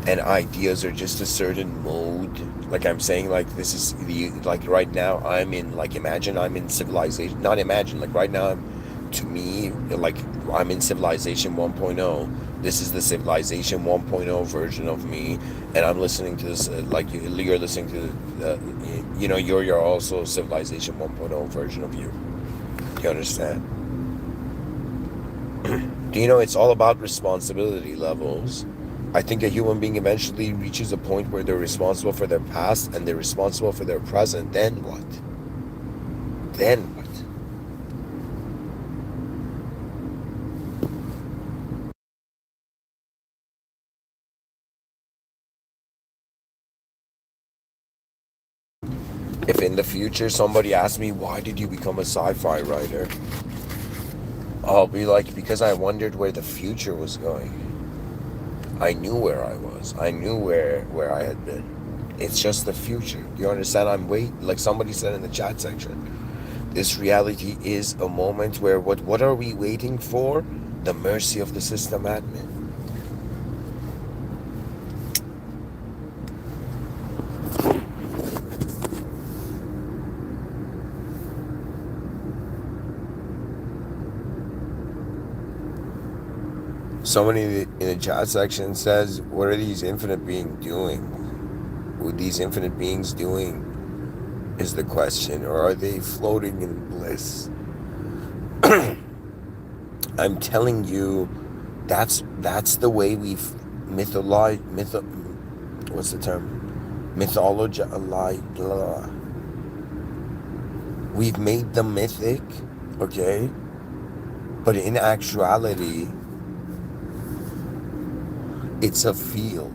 And ideas are just a certain mode. Like I'm saying, like this is the, like right now I'm in, like imagine I'm in civilization, not imagine, like right now I'm, to me, like I'm in civilization 1.0, This is the Civilization 1.0 version of me, and I'm listening to this like you're listening to you're also Civilization 1.0 version of you. Do you understand? Do you know it's all about responsibility levels? I think a human being eventually reaches a point where they're responsible for their past and they're responsible for their present. Then what? Then what? If in the future somebody asks me, why did you become a sci-fi writer? I'll be like, because I wondered where the future was going. I knew where I was. I knew where I had been. It's just the future. You understand? Like somebody said in the chat section. This reality is a moment where what are we waiting for? The mercy of the system admin. Somebody in the chat section says, what are these infinite beings doing? What these infinite beings doing is the question, or are they floating in bliss? I'm telling you, that's the way we've what's the term? We've made them mythic, okay? But in actuality, it's a field.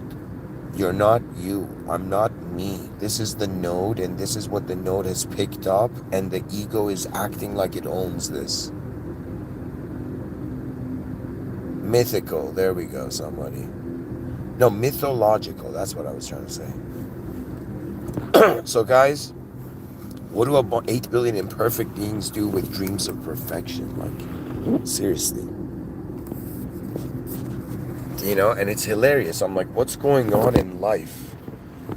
You're not you. I'm not me. This is the node, and this is what the node has picked up, and the ego is acting like it owns this. Mythical. There we go, somebody. No, mythological. That's what I was trying to say. So, guys, what do about 8 billion imperfect beings do with dreams of perfection? Like, seriously. You know, and it's hilarious. I'm like, what's going on in life?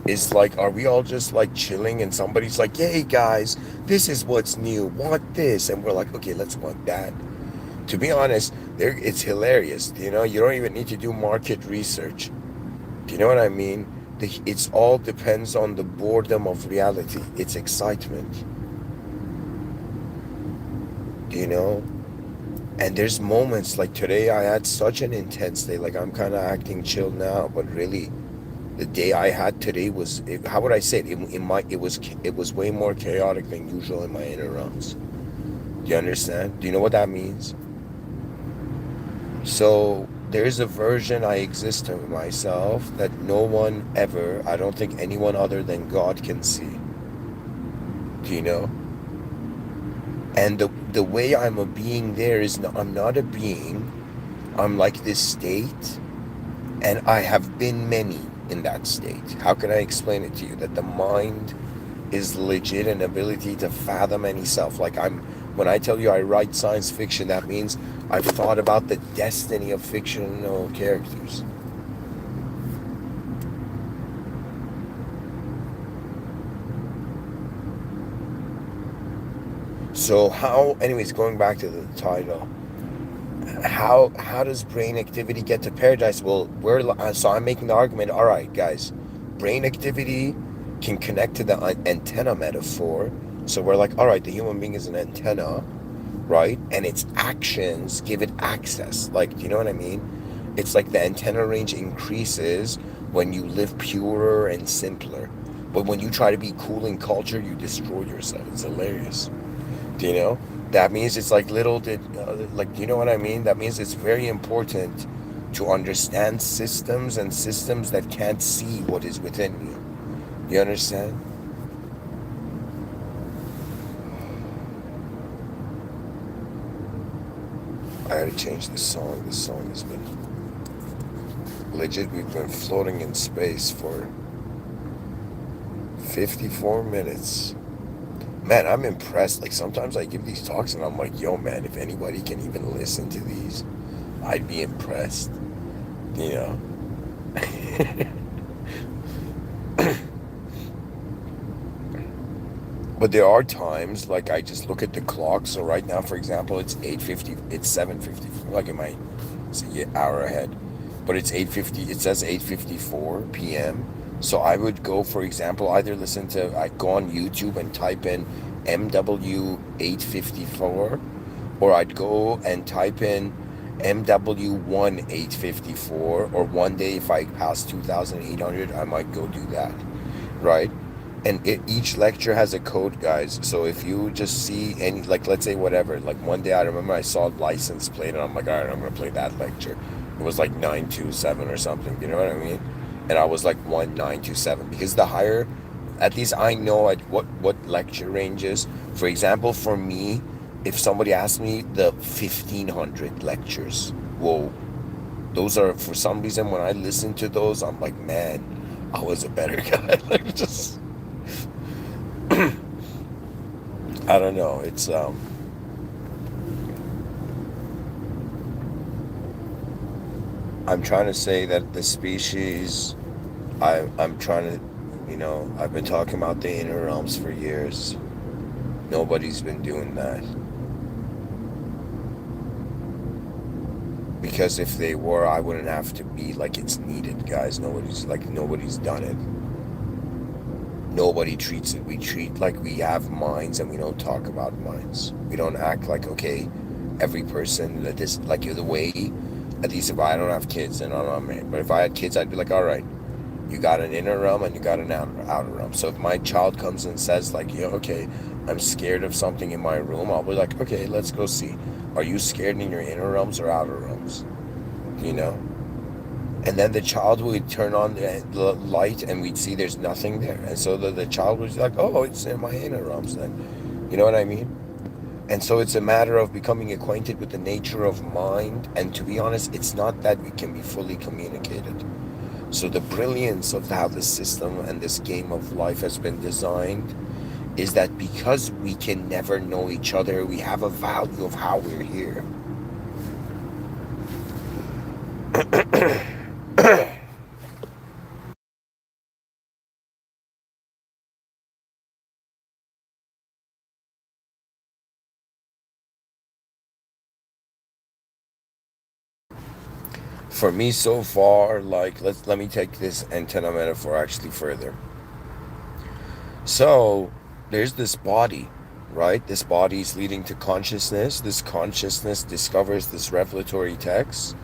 Is like, are we all just like chilling and somebody's like, hey guys, this is what's new, want this? And we're like, okay, let's want that. To be honest, it's hilarious. You know, you don't even need to do market research. Do you know what I mean? It's all depends on the boredom of reality. It's excitement. Do you know? And there's moments like today I had such an intense day. Like I'm kind of acting chill now, but really, the day I had today was, how would I say it? It was way more chaotic than usual in my inner realms. Do you understand? Do you know what that means? So there's a version I exist to myself that no one ever, I don't think anyone other than God can see. Do you know? And the way I'm a being there is I'm not a being. I'm like this state, and I have been many in that state. How can I explain it to you? That the mind is legit an ability to fathom any self. Like when I tell you I write science fiction, that means I've thought about the destiny of fictional characters. So anyways, going back to the title, how does brain activity get to paradise? Well, so I'm making the argument, all right, guys, brain activity can connect to the antenna metaphor. So we're like, all right, the human being is an antenna, right? And its actions give it access. Like, do you know what I mean? It's like the antenna range increases when you live purer and simpler. But when you try to be cool in culture, you destroy yourself. It's hilarious. Do you know? That means it's like do you know what I mean? That means it's very important to understand systems and systems that can't see what is within you. You understand? I gotta change this song. This song has been legit. We've been floating in space for 54 minutes. Man, I'm impressed. Like sometimes I give these talks and I'm like, yo man, if anybody can even listen to these, I'd be impressed. You know? But there are times like I just look at the clock. So right now, for example, it's 8:50, it's 7:50. Like it's an hour ahead. but it's 8:50. It says 8:54 p.m. So I would go, for example, either I go on YouTube and type in MW854, or I'd go and type in MW1854, or one day if I pass 2,800, I might go do that, right? And each lecture has a code, guys. So if you just see any, like, let's say whatever, like one day I remember I saw license plate and I'm like, all right, I'm gonna play that lecture. It was like 927 or something, you know what I mean? And I was like 1927, because the higher, at least I know at what lecture range is. For example, for me, if somebody asked me the 1500 lectures, whoa, those are, for some reason, when I listen to those, I'm like, man, I was a better guy. Like, just, I don't know. It's I'm trying to say that the species, I'm trying to, I've been talking about the inner realms for years. Nobody's been doing that. Because if they were, I wouldn't have to be like it's needed, guys. Nobody's done it. Nobody treats it. We treat like we have minds, and we don't talk about minds. We don't act like, okay, every person that is like the way, at least if I don't have kids and I'm not married, but if I had kids, I'd be like, all right, you got an inner realm and you got an outer realm. So if my child comes and says like, yeah, okay, I'm scared of something in my room, I'll be like, okay, let's go see. Are you scared in your inner realms or outer realms? And then the child would turn on the light and we'd see there's nothing there. And so the child was like, oh, it's in my inner realms then. You know what I mean? And so it's a matter of becoming acquainted with the nature of mind. And to be honest, it's not that we can be fully communicated. So the brilliance of how this system and this game of life has been designed is that because we can never know each other, we have a value of how we're here. For me so far, like, let me take this antenna metaphor actually further. So there's this body, right? This body is leading to consciousness. This consciousness discovers this revelatory text.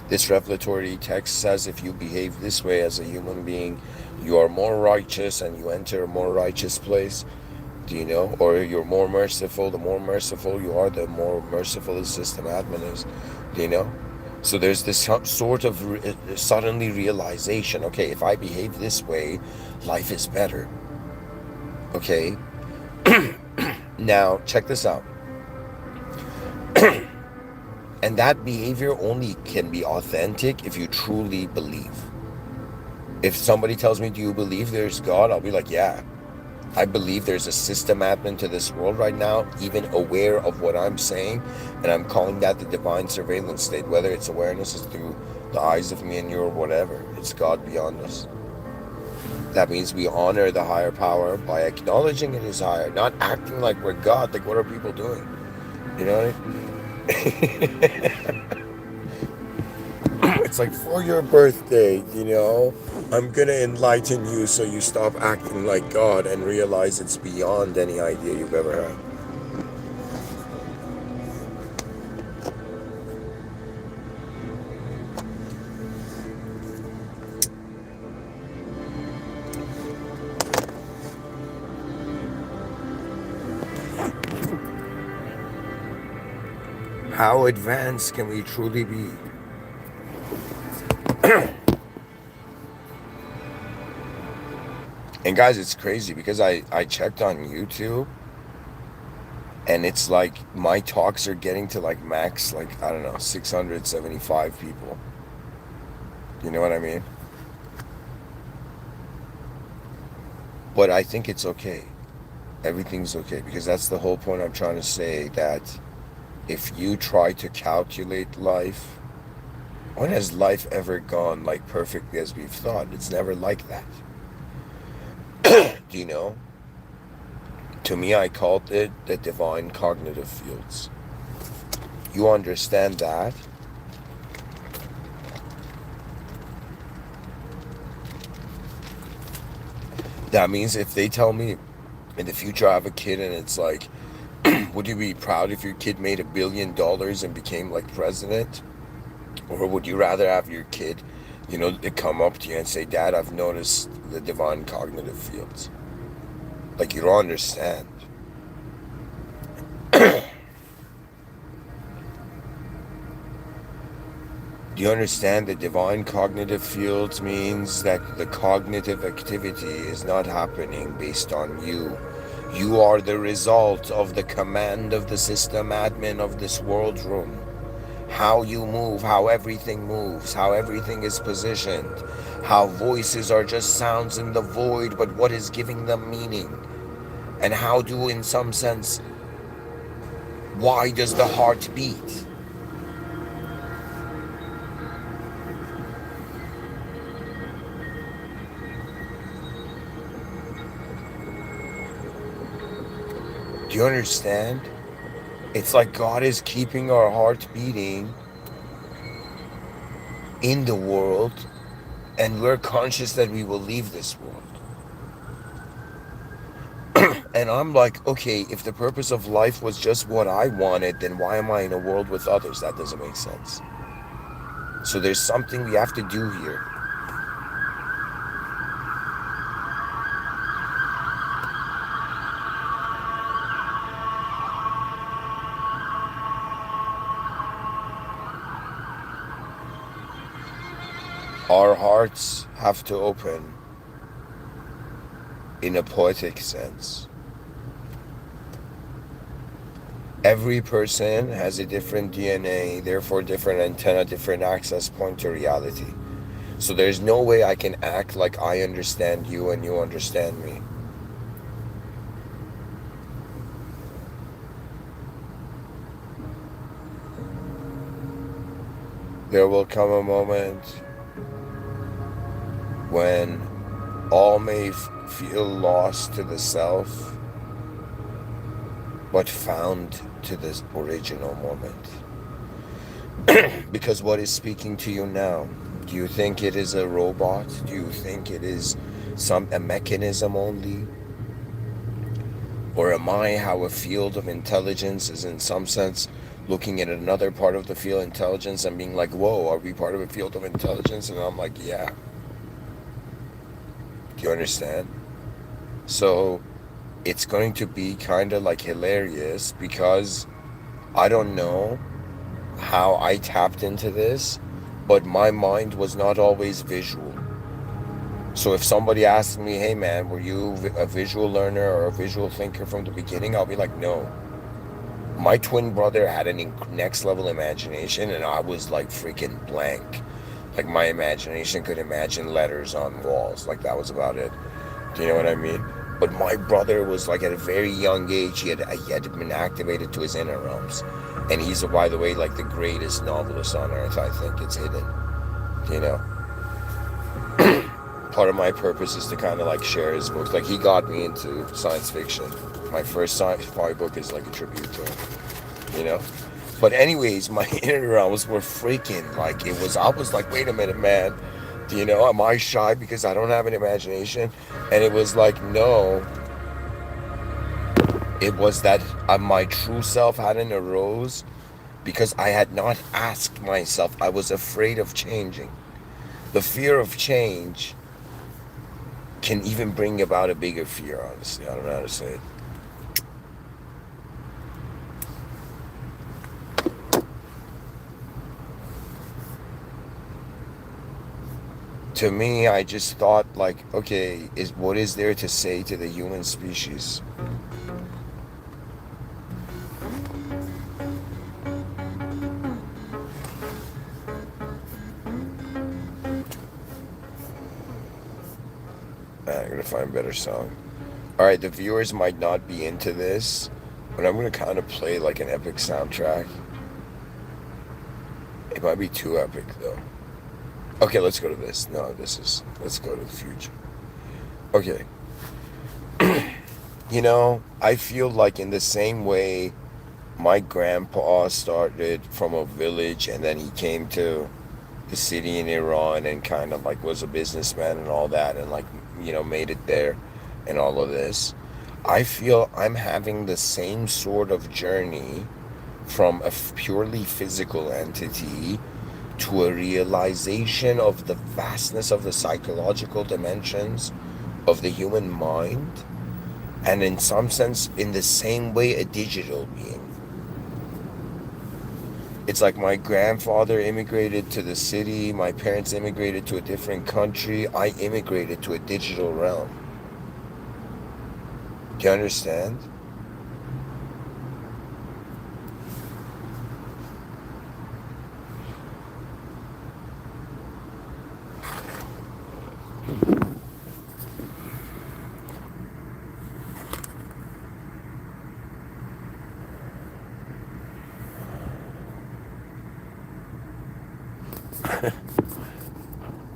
This revelatory text says if you behave this way as a human being, you are more righteous and you enter a more righteous place. Do you know? Or you're more merciful. The more merciful you are, the more merciful the system admin is. Do you know? So there's this sort of suddenly realization, okay, if I behave this way, life is better. Okay? Now, check this out. And that behavior only can be authentic if you truly believe. If somebody tells me, do you believe there's God? I'll be like, yeah. I believe there's a system admin to this world right now, even aware of what I'm saying, and I'm calling that the divine surveillance state. Whether it's awareness is through the eyes of me and you or whatever, it's God beyond us. That means we honor the higher power by acknowledging it is higher, not acting like we're God. Like, what are people doing? You know what I mean? It's like, for your birthday, I'm gonna enlighten you so you stop acting like God and realize it's beyond any idea you've ever had. How advanced can we truly be? And guys, it's crazy because I checked on YouTube, and it's like my talks are getting to like max, like, I don't know, 675 people. You know what I mean? But I think it's okay. Everything's okay, because that's the whole point I'm trying to say, that if you try to calculate life, when has life ever gone like perfectly as we've thought? It's never like that. Do you know? To me, I called it the divine cognitive fields. You understand that? That means if they tell me in the future I have a kid and it's like, would you be proud if your kid made $1 billion and became like president? Or would you rather have your kid, they come up to you and say, Dad, I've noticed the divine cognitive fields? Like, you don't understand. Do you understand that divine cognitive fields means that the cognitive activity is not happening based on you? You are the result of the command of the system admin of this world room. How you move, how everything moves, how everything is positioned, how voices are just sounds in the void, but what is giving them meaning? And how do, in some sense, why does the heart beat? Do you understand? It's like God is keeping our heart beating in the world, and we're conscious that we will leave this world. And I'm like, okay, if the purpose of life was just what I wanted, then why am I in a world with others? That doesn't make sense. So there's something we have to do here. Our hearts have to open in a poetic sense. Every person has a different DNA, therefore different antenna, different access point to reality. So there's no way I can act like I understand you and you understand me. There will come a moment when all may feel lost to the self, but found to the original moment. Because what is speaking to you now? Do you think it is a robot? Do you think it is a mechanism only? Or am I how a field of intelligence is in some sense looking at another part of the field of intelligence and being like, whoa, are we part of a field of intelligence? And I'm like, yeah. Do you understand? So it's going to be kind of like hilarious because I don't know how I tapped into this, but my mind was not always visual. So if somebody asked me, hey man, were you a visual learner or a visual thinker from the beginning? I'll be like, no. My twin brother had a next level imagination and I was like freaking blank. Like my imagination could imagine letters on walls. Like that was about it. Do you know what I mean? But my brother was like at a very young age, he had been activated to his inner realms. And he's, by the way, like the greatest novelist on earth, I think. It's hidden. You know? Part of my purpose is to kind of like share his books. Like he got me into science fiction. My first sci-fi book is like a tribute to him. You know? But anyways, my inner realms were freaking like I was like, wait a minute, man. Do you know, am I shy because I don't have an imagination? And it was like, no. It was that my true self hadn't arose because I had not asked myself. I was afraid of changing. The fear of change can even bring about a bigger fear, honestly. I don't know how to say it. To me, I just thought like, okay, what is there to say to the human species? I'm gonna find a better song. Alright, the viewers might not be into this, but I'm gonna kind of play like an epic soundtrack. It might be too epic though. Okay, let's go to this. No, let's go to the future. Okay. You know, I feel like in the same way my grandpa started from a village and then he came to the city in Iran and kind of like was a businessman and all that and like, made it there. and all of this, I feel I'm having the same sort of journey from a purely physical entity to a realization of the vastness of the psychological dimensions of the human mind, and in some sense, in the same way, a digital being. It's like my grandfather immigrated to the city, my parents immigrated to a different country, I immigrated to a digital realm. Do you understand?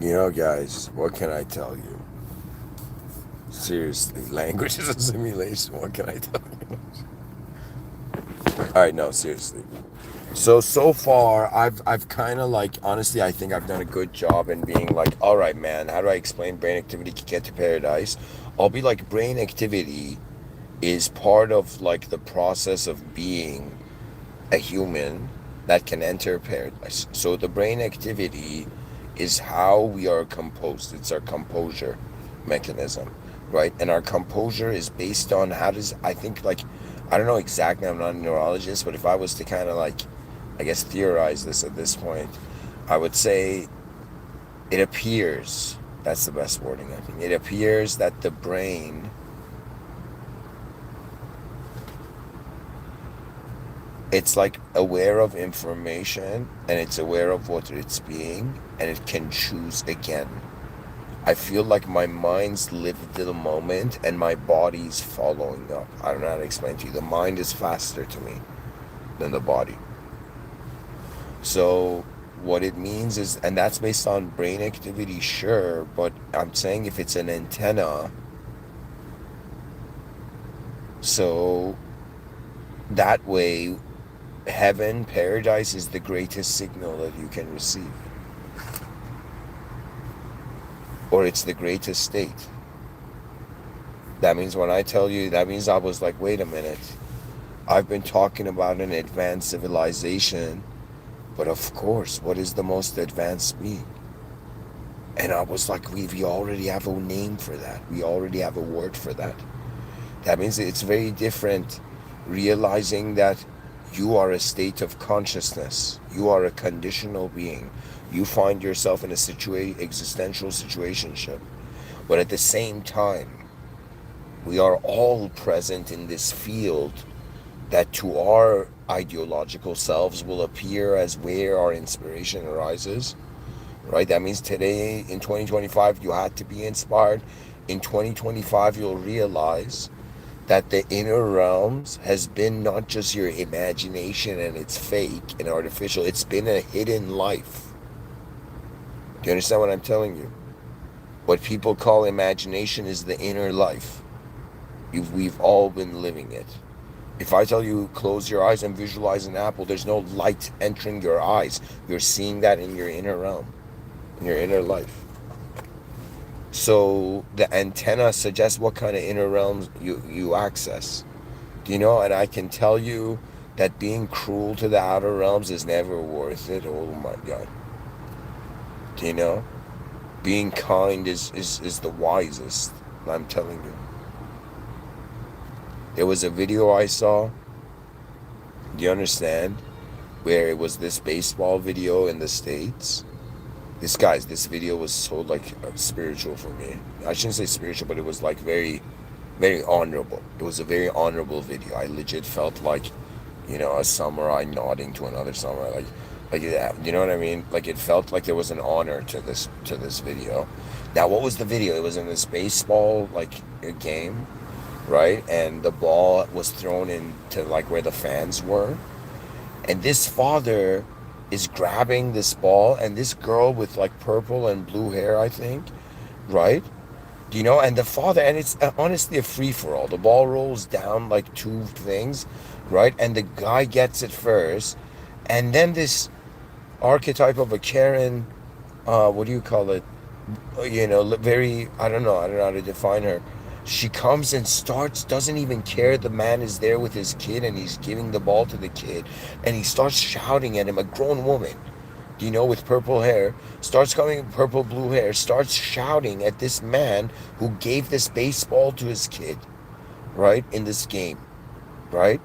You know, guys, what can I tell you? Seriously, language is a simulation. What can I tell you? All right, no, seriously. So far, I've kind of like, honestly, I think I've done a good job in being like, all right, man, how do I explain brain activity can get to paradise? I'll be like, brain activity is part of like the process of being a human that can enter paradise. So the brain activity is how we are composed. It's our composure mechanism, right? And our composure is based on how does, I think, like, I don't know exactly, I'm not a neurologist, but if I was to kind of like, I guess, theorize this at this point, I would say it appears, that's the best wording, I think. It appears that the brain, it's like aware of information and it's aware of what it's being, and it can choose again. I feel like my mind's lived the moment and my body's following up. I don't know how to explain to you. The mind is faster to me than the body. So what it means is, and that's based on brain activity, sure, but I'm saying if it's an antenna, so that way, heaven, paradise is the greatest signal that you can receive. Or it's the greatest state. That means when I tell you, that means I was like, wait a minute. I've been talking about an advanced civilization, but of course, what is the most advanced being? And I was like, we already have a name for that. We already have a word for that. That means it's very different realizing that you are a state of consciousness. You are a conditional being. You find yourself in a existential situationship. But at the same time, we are all present in this field that to our ideological selves will appear as where our inspiration arises. Right? That means today in 2025, you had to be inspired. In 2025, you'll realize that the inner realms has been not just your imagination and it's fake and artificial, it's been a hidden life. Do you understand what I'm telling you? What people call imagination is the inner life. We've all been living it. If I tell you close your eyes and visualize an apple, there's no light entering your eyes. You're seeing that in your inner realm, in your inner life. So the antenna suggests what kind of inner realms you access. Do you know? And I can tell you that being cruel to the outer realms is never worth it. Oh my God. Do you know? Being kind is the wisest. I'm telling you. There was a video I saw. Do you understand? Where it was this baseball video in the States. This video was so like spiritual for me. I shouldn't say spiritual, but it was like very, very honorable. It was a very honorable video. I legit felt like, a samurai nodding to another samurai, like that. You know what I mean? Like it felt like there was an honor to this video. Now, what was the video? It was in this baseball like a game, right? And the ball was thrown into like where the fans were, and this father is grabbing this ball, and this girl with like purple and blue hair, I think, right? And the father, and it's honestly a free-for-all. The ball rolls down like two things, right? And the guy gets it first, and then this archetype of a Karen, what do you call it? Very, I don't know how to define her. She comes and starts, doesn't even care the man is there with his kid and he's giving the ball to the kid. And he starts shouting at him, a grown woman, with purple hair, starts coming, purple blue hair, starts shouting at this man who gave this baseball to his kid, right, in this game, right?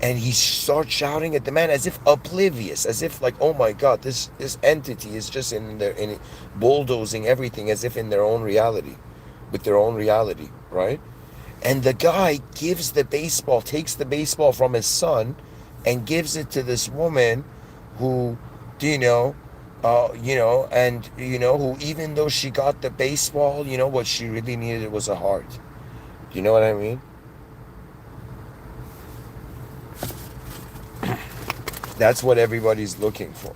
And he starts shouting at the man as if oblivious, as if like, oh my God, this entity is just in bulldozing everything as if in their own reality, with their own reality, right? And the guy gives the baseball, takes the baseball from his son, and gives it to this woman, who, who, even though she got the baseball, what she really needed was a heart. You know what I mean? That's what everybody's looking for.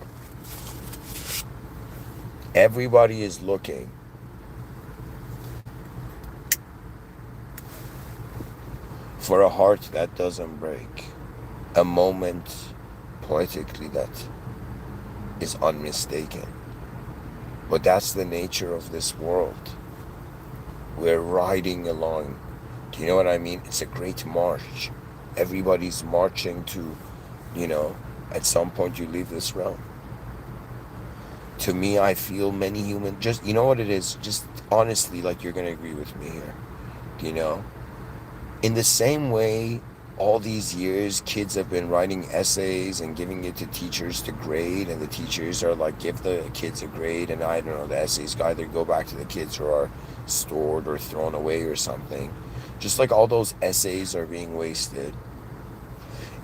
Everybody is looking for a heart that doesn't break. A moment, poetically, that is unmistaken. But that's the nature of this world. We're riding along. Do you know what I mean? It's a great march. Everybody's marching to, at some point you leave this realm. To me, I feel many human, just, you know what it is? Just honestly, like, you're going to agree with me here. In the same way, all these years, kids have been writing essays and giving it to teachers to grade, and the teachers are like, give the kids a grade, and I don't know, the essays either go back to the kids or are stored or thrown away or something. Just like all those essays are being wasted.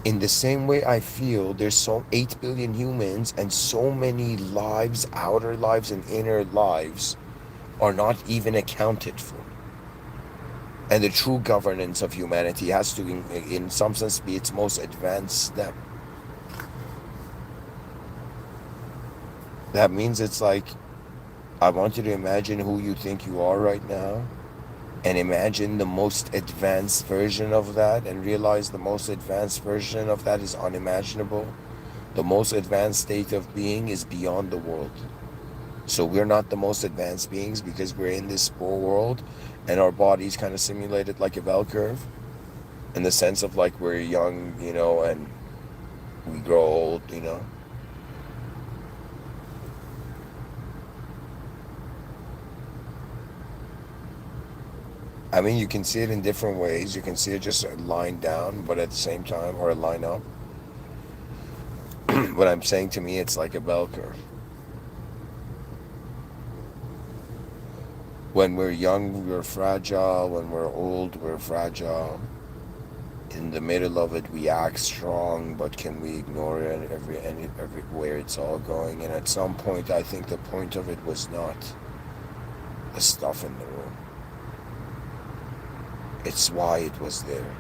In the same way, I feel there's so 8 billion humans, and so many lives, outer lives and inner lives, are not even accounted for. And the true governance of humanity has to, in some sense, be its most advanced step. That means it's like, I want you to imagine who you think you are right now, and imagine the most advanced version of that, and realize the most advanced version of that is unimaginable. The most advanced state of being is beyond the world. So we're not the most advanced beings because we're in this poor world, and our body's kind of simulated like a bell curve, in the sense of like we're young, and we grow old, I mean, you can see it in different ways. You can see it just lying down, but at the same time, or a line up. What I'm saying, to me, it's like a bell curve. When we're young, we're fragile. When we're old, we're fragile. In the middle of it, we act strong, but can we ignore it everywhere it's all going? And at some point, I think the point of it was not the stuff in the room. It's why it was there.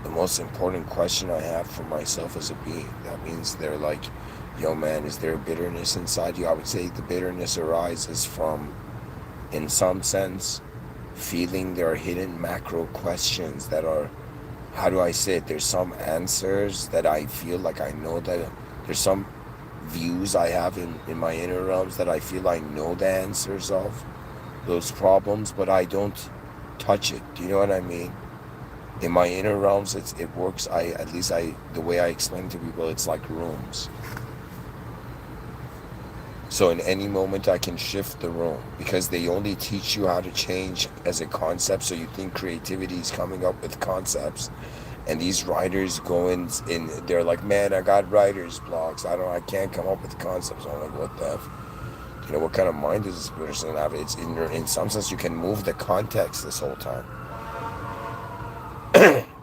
The most important question I have for myself as a being, that means they're like, yo man, is there bitterness inside you? I would say the bitterness arises from, in some sense, feeling there are hidden macro questions that are, how do I say it? There's some answers that I feel like I know, that there's some views I have in my inner realms that I feel I know the answers of those problems, but I don't touch it. Do you know what I mean? In my inner realms, it works. The way I explain to people, it's like rooms. So in any moment I can shift the room, because they only teach you how to change as a concept. So you think creativity is coming up with concepts, and these writers go in they're like, man, I got writer's blocks. I can't come up with concepts. I'm like, what the F? What kind of mind does this person have? It's in some sense, you can move the context this whole time.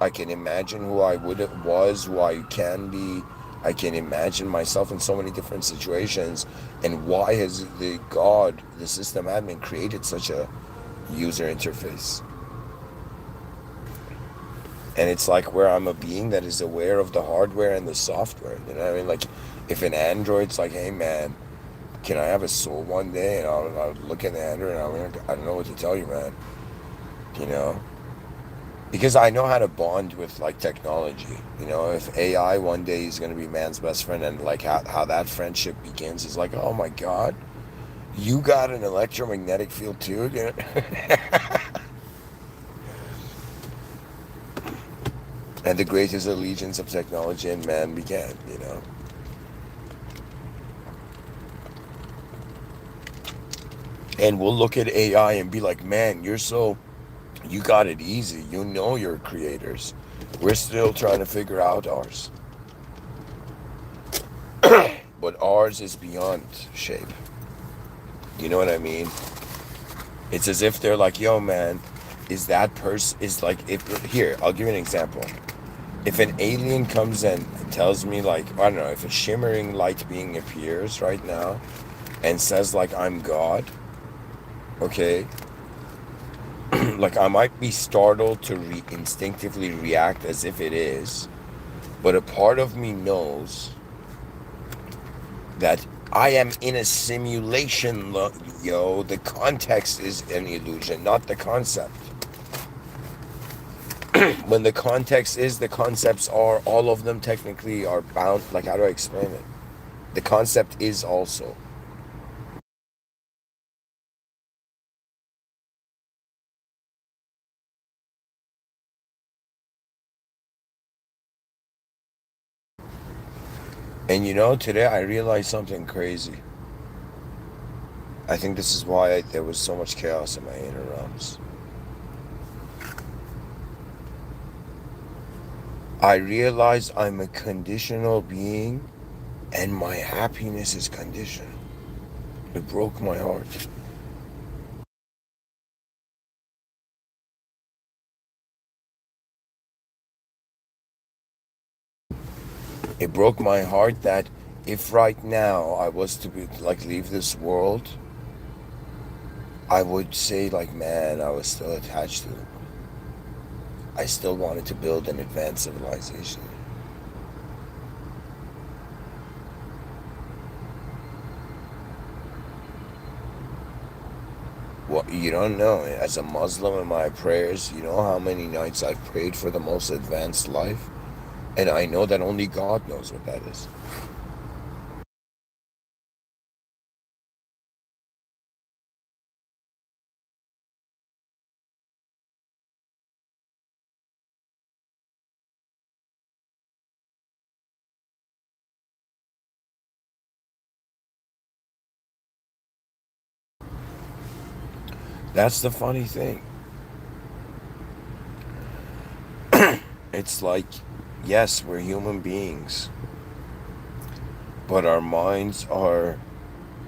I can imagine who I was, who I can be. I can imagine myself in so many different situations. And why has the system admin, created such a user interface? And it's like, where I'm a being that is aware of the hardware and the software. You know what I mean? Like, if an android's like, hey man, can I have a soul one day? And I'll look at the android and I don't know what to tell you, man. Because I know how to bond with like technology. If AI one day is going to be man's best friend, and like how that friendship begins is like, oh my God, You got an electromagnetic field too, dude. And the greatest allegiance of technology and man began, you know. And we'll look at AI and be like, man, you got it easy. You know you're creators. We're still trying to figure out ours. But ours is beyond shape. You know what I mean? It's as if they're like, yo, man, is that person, is like, if, here, I'll give you an example. If an alien comes and tells me, like, I don't know, if a shimmering light being appears right now and says, like, I'm God, okay? Like, I might be startled to instinctively react as if it is, but a part of me knows that I am in a simulation, yo. The context is an illusion, not the concept. When the context is, the concepts are, all of them technically are bound. Like, how do I explain it? The concept is also. And you know, today I realized something crazy. I think this is why there was so much chaos in my inner realms. I realized I'm a conditional being and my happiness is conditional. It broke my heart. It broke my heart that if right now I was to be like leave this world, I would say like, man, I was still attached to it. I still wanted to build an advanced civilization. Well, you don't know. As a Muslim in my prayers, you know how many nights I've prayed for the most advanced life? And I know that only God knows what that is. That's the funny thing. It's like, yes, we're human beings, but our minds are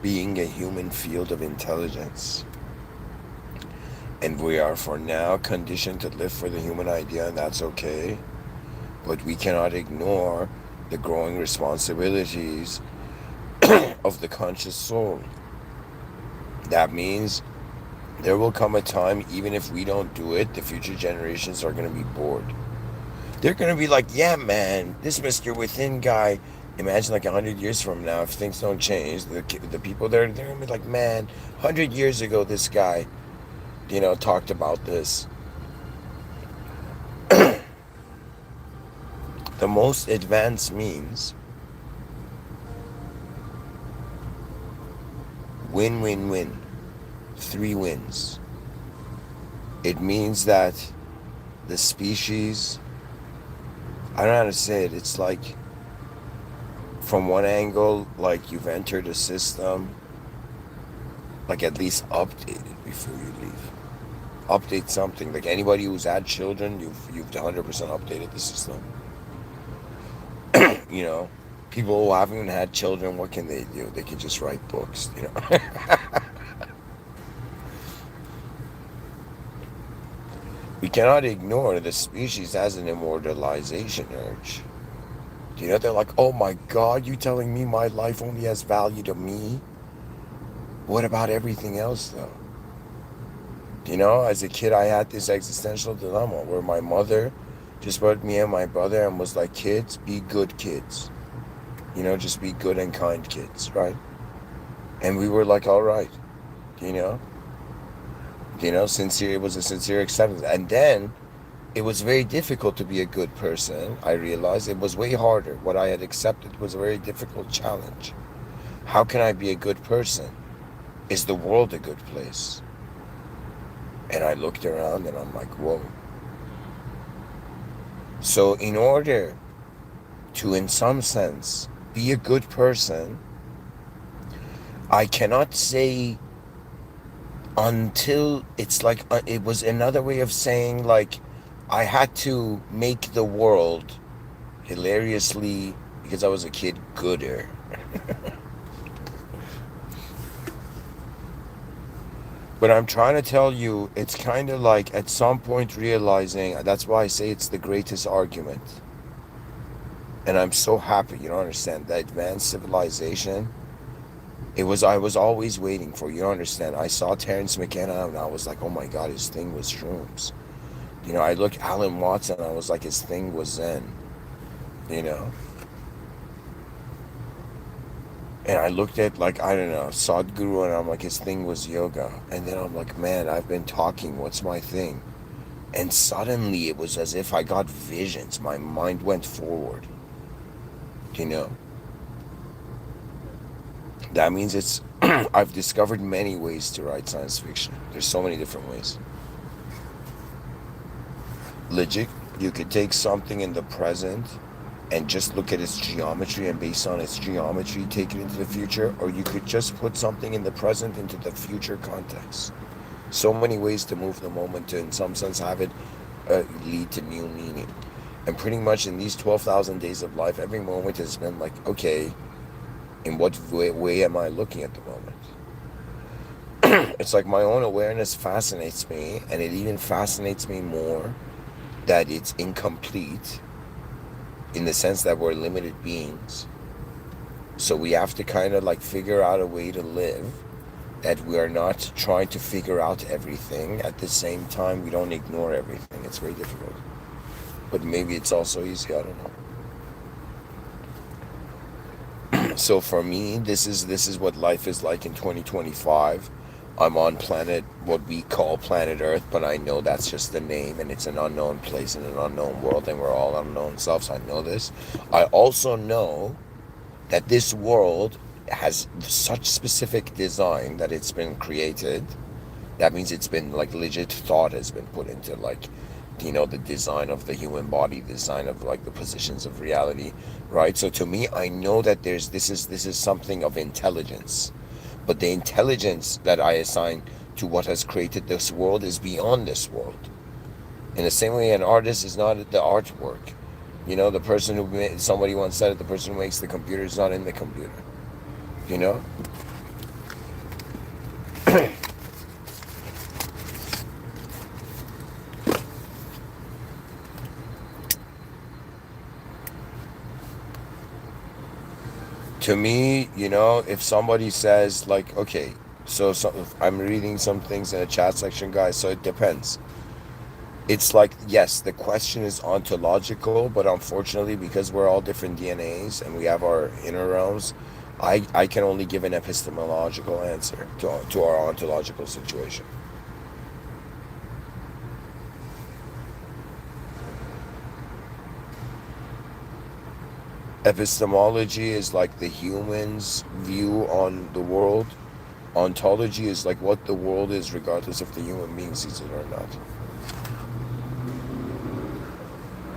being a human field of intelligence. And we are for now conditioned to live for the human idea, and that's okay. But we cannot ignore the growing responsibilities of the conscious soul. That means there will come a time, even if we don't do it, the future generations are going to be bored. They're going to be like, yeah, man, this Mr. Within guy, imagine like 100 years from now, if things don't change, the people there, they're going to be like, man, 100 years ago, this guy, you know, talked about this. The most advanced means win, win, win. 3 wins. It means that the species, I don't know how to say it, it's like from one angle, like you've entered a system, like at least update it before you leave. Update something. Like anybody who's had children, you've 100% updated the system. You know, people who haven't even had children, what can they do? They can just write books, you know. We cannot ignore the species as an immortalization urge. You know, they're like, oh my God, you telling me my life only has value to me? What about everything else, though? You know, as a kid, I had this existential dilemma where my mother just put me and my brother and was like, kids, be good kids. You know, just be good and kind kids, right? And we were like, all right, you know? You know, sincere, it was a sincere acceptance. And then it was very difficult to be a good person. I realized it was way harder. What I had accepted was a very difficult challenge. How can I be a good person? Is the world a good place? And I looked around and I'm like, whoa. So, in order to, in some sense, be a good person, I cannot say until it's like, it was another way of saying, like, I had to make the world hilariously, because I was a kid, gooder. But I'm trying to tell you, it's kind of like at some point realizing, that's why I say it's the greatest argument. And I'm so happy, you don't understand, that advanced civilization, I was always waiting for, you don't understand. I saw Terrence McKenna and I was like, oh my God, his thing was shrooms. You know, I looked Alan Watson and I was like, his thing was Zen, you know. And I looked at, like, I don't know, Sadhguru, and I'm like, his thing was yoga. And then I'm like, man, I've been talking, what's my thing? And suddenly it was as if I got visions. My mind went forward, you know. That means it's, I've discovered many ways to write science fiction. There's so many different ways. Legit, you could take something in the present and just look at its geometry, and based on its geometry take it into the future, or you could just put something in the present into the future context. So many ways to move the moment to, in some sense, have it lead to new meaning. And pretty much in these 12,000 days of life, every moment has been like, okay, in what way am I looking at the moment? It's like my own awareness fascinates me, and it even fascinates me more that it's incomplete, in the sense that we're limited beings. So we have to kind of like figure out a way to live that we are not trying to figure out everything. At the same time, we don't ignore everything. It's very difficult. But maybe it's also easy, I don't know. So for me, this is what life is like in 2025. I'm on planet, what we call planet Earth, but I know that's just the name, and it's an unknown place in an unknown world, and we're all unknown selves. I know this. I also know that this world has such specific design that it's been created. That means it's been like legit thought has been put into, like, you know, the design of the human body, design of like the positions of reality, right? So to me, I know that this is something of intelligence. But the intelligence that I assign to what has created this world is beyond this world. In the same way, an artist is not the artwork. You know, the person who, somebody once said it, the person who makes the computer is not in the computer. You know? To me, you know, if somebody says, like, okay, so I'm reading some things in a chat section, guys, so it depends. It's like, yes, the question is ontological, but unfortunately, because we're all different DNAs and we have our inner realms, I can only give an epistemological answer to our ontological situation. Epistemology is like the human's view on the world. Ontology is like what the world is, regardless if the human being sees it or not.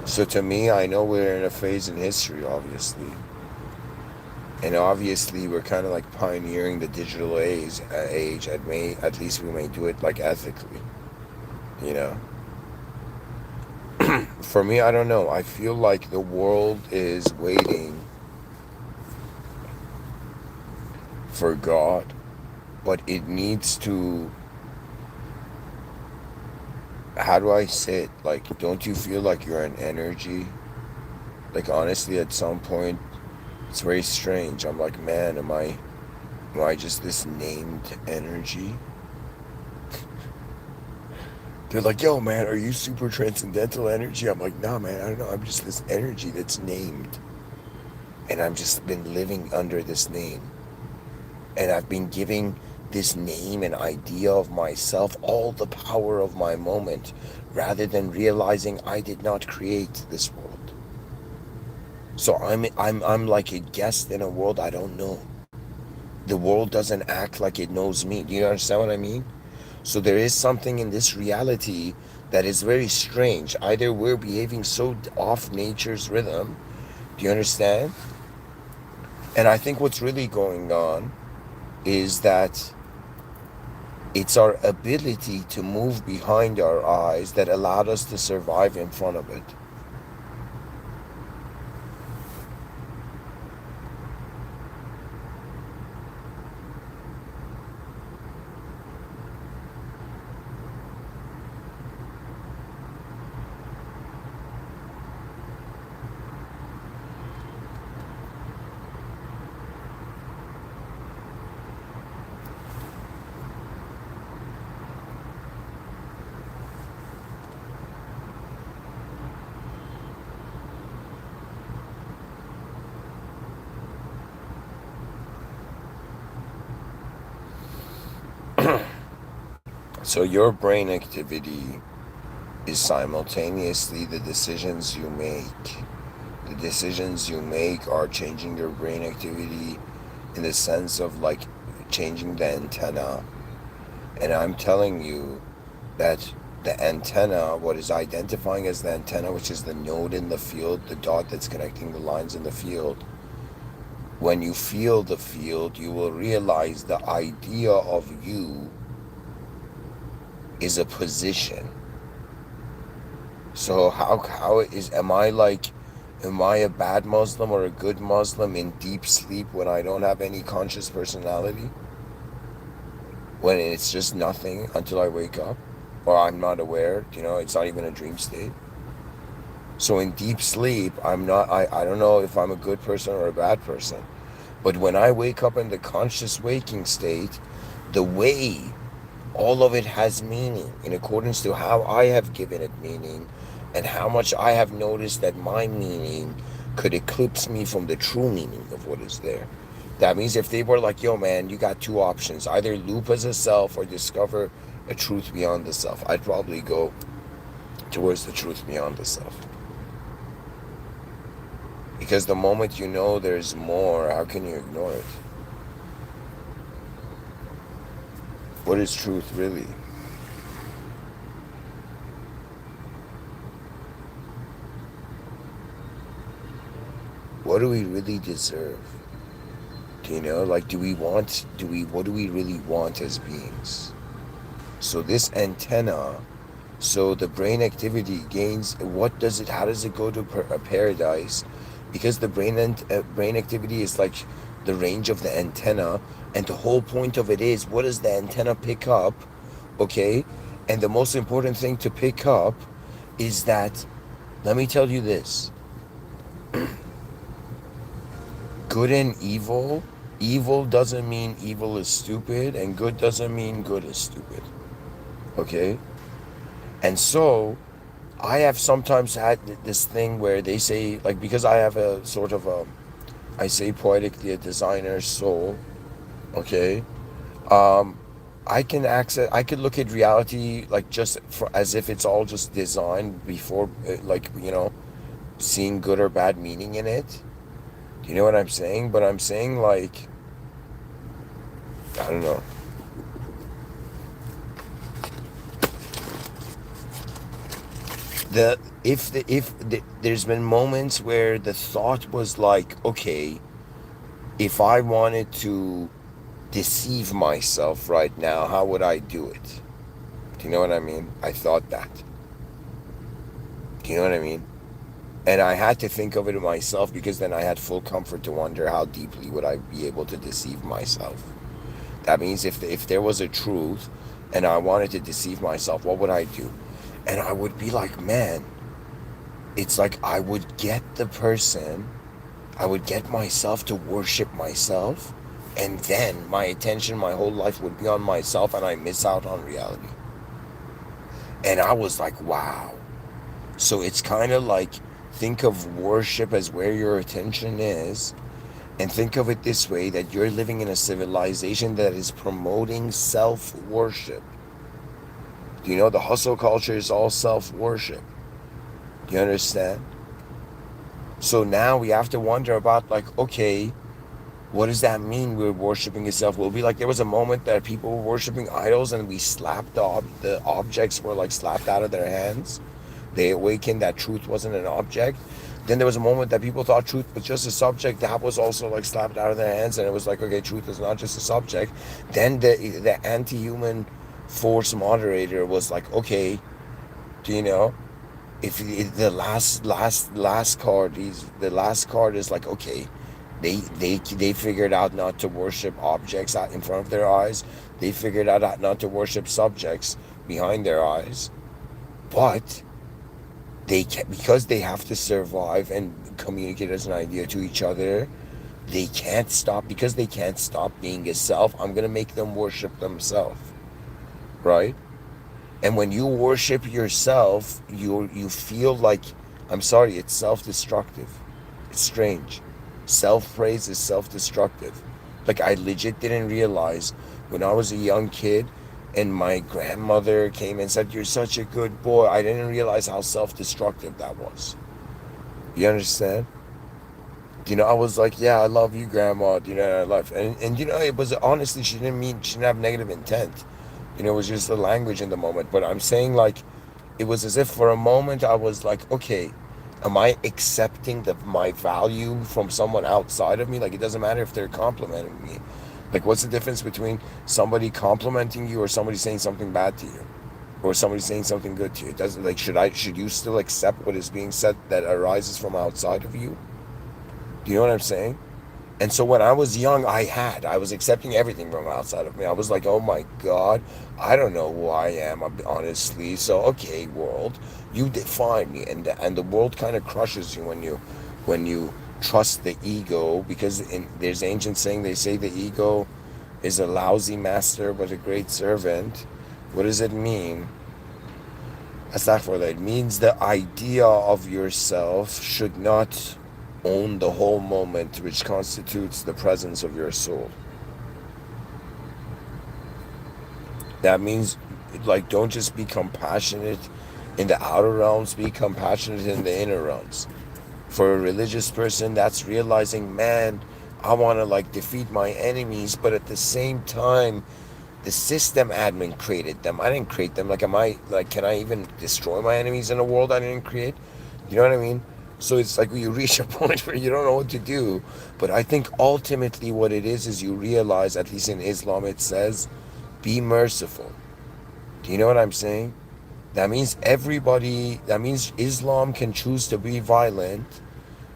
So to me, I know we're in a phase in history, obviously. And obviously, we're kind of like pioneering the digital age. At least we may do it like ethically, you know. For me, I don't know. I feel like the world is waiting for God, but it needs to. How do I say it? Like, don't you feel like you're an energy? Like, honestly, at some point, it's very strange. I'm like, man, am I just this named energy? They're like, yo, man, are you super transcendental energy? I'm like, nah, man, I don't know. I'm just this energy that's named. And I've just been living under this name. And I've been giving this name and idea of myself all the power of my moment, rather than realizing I did not create this world. So I'm like a guest in a world I don't know. the world doesn't act like it knows me. Do you understand what I mean? So there is something in this reality that is very strange. Either we're behaving so off nature's rhythm, do you understand? And I think what's really going on is that it's our ability to move behind our eyes that allowed us to survive in front of it. So your brain activity is simultaneously the decisions you make. The decisions you make are changing your brain activity in the sense of like changing the antenna. And I'm telling you that the antenna, what is identifying as the antenna, which is the node in the field, the dot that's connecting the lines in the field, when you feel the field, you will realize the idea of you is a position. So how is am I a bad Muslim or a good Muslim in deep sleep when I don't have any conscious personality? When it's just nothing until I wake up? Or I'm not aware, it's not even a dream state. So in deep sleep, I don't know if I'm a good person or a bad person. But when I wake up in the conscious waking state, the way all of it has meaning in accordance to how I have given it meaning and how much I have noticed that my meaning could eclipse me from the true meaning of what is there. That means if they were like, yo man, you got two options, either loop as a self or discover a truth beyond the self, I'd probably go towards the truth beyond the self. Because the moment you know there's more, how can you ignore it? What is truth really? What do we really deserve? Like, what do we really want as beings? So this antenna, so the brain activity gains, how does it go to a paradise? Because the brain activity is like the range of the antenna, and the whole point of it is, what does the antenna pick up? Okay? And the most important thing to pick up is that, let me tell you this, good and evil, evil doesn't mean evil is stupid, and good doesn't mean good is stupid. Okay? And so, I have sometimes had this thing where they say, like, because I have a sort of I say poetically, a designer's soul, okay? I could look at reality like just as if it's all just designed before, like, seeing good or bad meaning in it. Do you know what I'm saying? But I'm saying, like, I don't know. There's been moments where the thought was like, okay, if I wanted to deceive myself right now, how would I do it? Do you know what I mean? I thought that. Do you know what I mean? And I had to think of it myself, because then I had full comfort to wonder how deeply would I be able to deceive myself. That means if there was a truth and I wanted to deceive myself, what would I do? And I would be like, man, it's like I would get myself to worship myself, and then my attention, my whole life would be on myself, and I miss out on reality. And I was like, wow. So it's kind of like, think of worship as where your attention is, and think of it this way, that you're living in a civilization that is promoting self-worship. Do you know the hustle culture is all self-worship? Do you understand? So now we have to wonder about, like, okay, What does that mean? We're worshiping itself. Will be like there was a moment that people were worshiping idols and we slapped the objects were like slapped out of their hands. They awakened that truth wasn't an object. Then there was a moment that people thought truth was just a subject. That was also like slapped out of their hands, and it was like, okay, truth is not just a subject. Then the anti-human force moderator was like, okay, do you know? If the last card, the last card is like, okay, they figured out not to worship objects out in front of their eyes. They figured out not to worship subjects behind their eyes, but they can, because they have to survive and communicate as an idea to each other. They can't stop because they can't stop being a self. I'm gonna make them worship themselves, right? And when you worship yourself, you feel like, I'm sorry, it's self-destructive. It's strange. Self-praise is self-destructive. Like, I legit didn't realize when I was a young kid and my grandmother came and said, "You're such a good boy," I didn't realize how self-destructive that was. You understand? I was like, "Yeah, I love you, grandma," I love, and it was honestly, she didn't have negative intent. It was just the language in the moment. But I'm saying, like, it was as if for a moment I was like, okay, am I accepting my value from someone outside of me? Like, it doesn't matter if they're complimenting me. Like, what's the difference between somebody complimenting you or somebody saying something bad to you? Or somebody saying something good to you? It doesn't, like, should you still accept what is being said that arises from outside of you? Do you know what I'm saying? And so when I was young, I was accepting everything from outside of me. I was like, oh my God, I don't know who I am, honestly. So, okay, world, you define me. And the world kind of crushes you when you trust the ego, because there's ancient saying, they say the ego is a lousy master but a great servant. What does it mean? That's not for that. It means the idea of yourself should not own the whole moment, which constitutes the presence of your soul. That means, like, don't just be compassionate in the outer realms, be compassionate in the inner realms. For a religious person, that's realizing, man, I want to, like, defeat my enemies, but at the same time, the system admin created them. I didn't create them. Like, can I even destroy my enemies in a world I didn't create? You know what I mean? So it's like you reach a point where you don't know what to do. But I think ultimately what it is you realize, at least in Islam, it says, be merciful. Do you know what I'm saying? That means Islam can choose to be violent,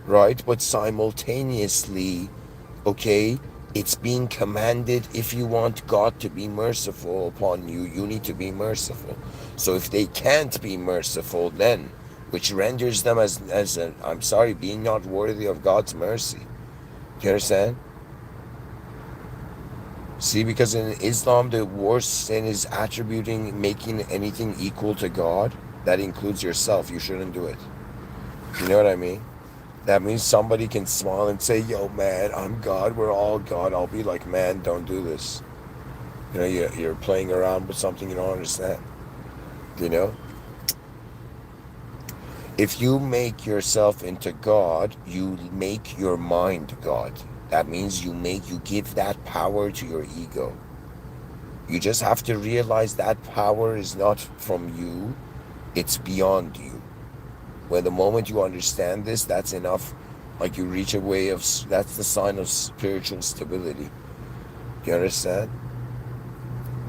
right? But simultaneously, okay, it's being commanded, if you want God to be merciful upon you, you need to be merciful. So if they can't be merciful, then, which renders them I'm sorry, being not worthy of God's mercy. Do you understand? See, because in Islam, the worst sin is making anything equal to God. That includes yourself. You shouldn't do it. You know what I mean? That means somebody can smile and say, yo, man, I'm God. We're all God. I'll be like, man, don't do this. You're playing around with something you don't understand. You know? If you make yourself into God, you make your mind God. That means you give that power to your ego. You just have to realize that power is not from you, it's beyond you. When the moment you understand this, that's enough. Like, you reach a way of, that's the sign of spiritual stability. Do you understand?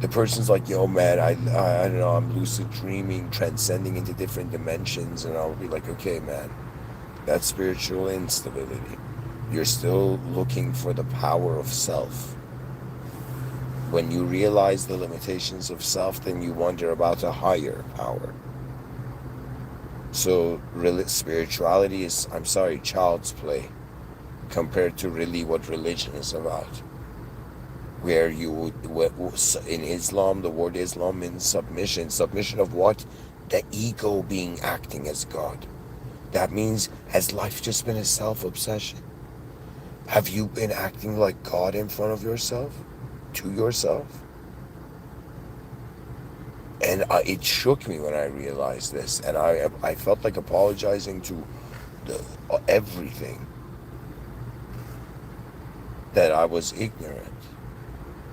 The person's like, yo, man, I don't know, I'm lucid dreaming, transcending into different dimensions. And I'll be like, okay, man, that's spiritual instability. You're still looking for the power of self. When you realize the limitations of self, then you wonder about a higher power. So spirituality is, I'm sorry, child's play compared to really what religion is about. Where in Islam, the word Islam means submission. Submission of what? The ego being acting as God. That means, has life just been a self-obsession? Have you been acting like God in front of yourself? To yourself? And it shook me when I realized this. And I felt like apologizing to everything. that I was ignorant.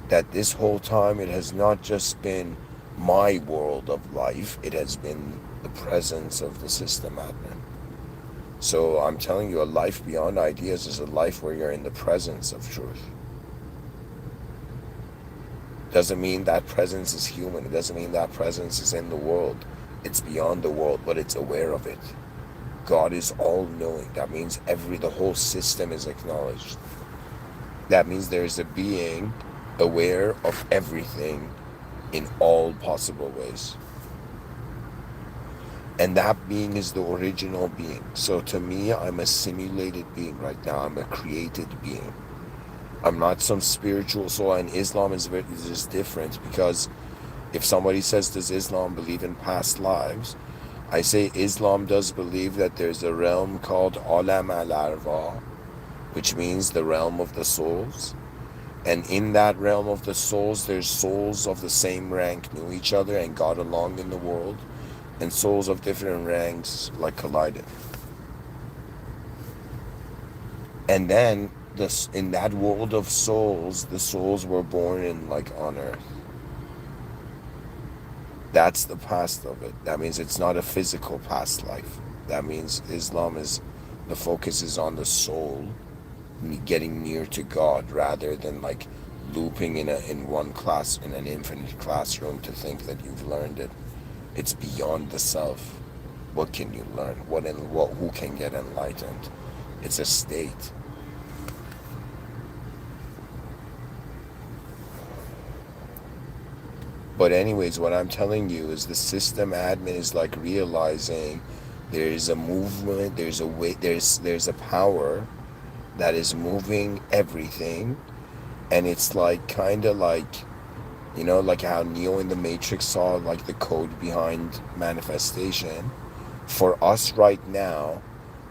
That this whole time it has not just been my world of life, it has been the presence of the system admin. So I'm telling you, a life beyond ideas is a life where you're in the presence of truth. Doesn't mean that presence is human. It doesn't mean that presence is in the world. It's beyond the world, but it's aware of it. God is all-knowing. That means the whole system is acknowledged. That means there's a being aware of everything in all possible ways. And that being is the original being. So to me, I'm a simulated being right now. I'm a created being. I'm not some spiritual soul. And Islam is just different, because if somebody says, does Islam believe in past lives? I say Islam does believe that there's a realm called Alam al-Arwah, which means the realm of the souls. And in that realm of the souls, there's souls of the same rank knew each other and got along in the world, and souls of different ranks like collided. And then in that world of souls, the souls were born in on earth. That's the past of it. That means it's not a physical past life. That means Islam the focus is on the soul getting near to God, rather than looping in one class, in an infinite classroom, to think that you've learned it. It's beyond the self. What can you learn? Who can get enlightened? It's a state. But anyways, what I'm telling you is the system admin is realizing there's a movement, there's a way, there's a power that is moving everything, and it's kind of how Neo in the Matrix saw the code behind manifestation. For us right now,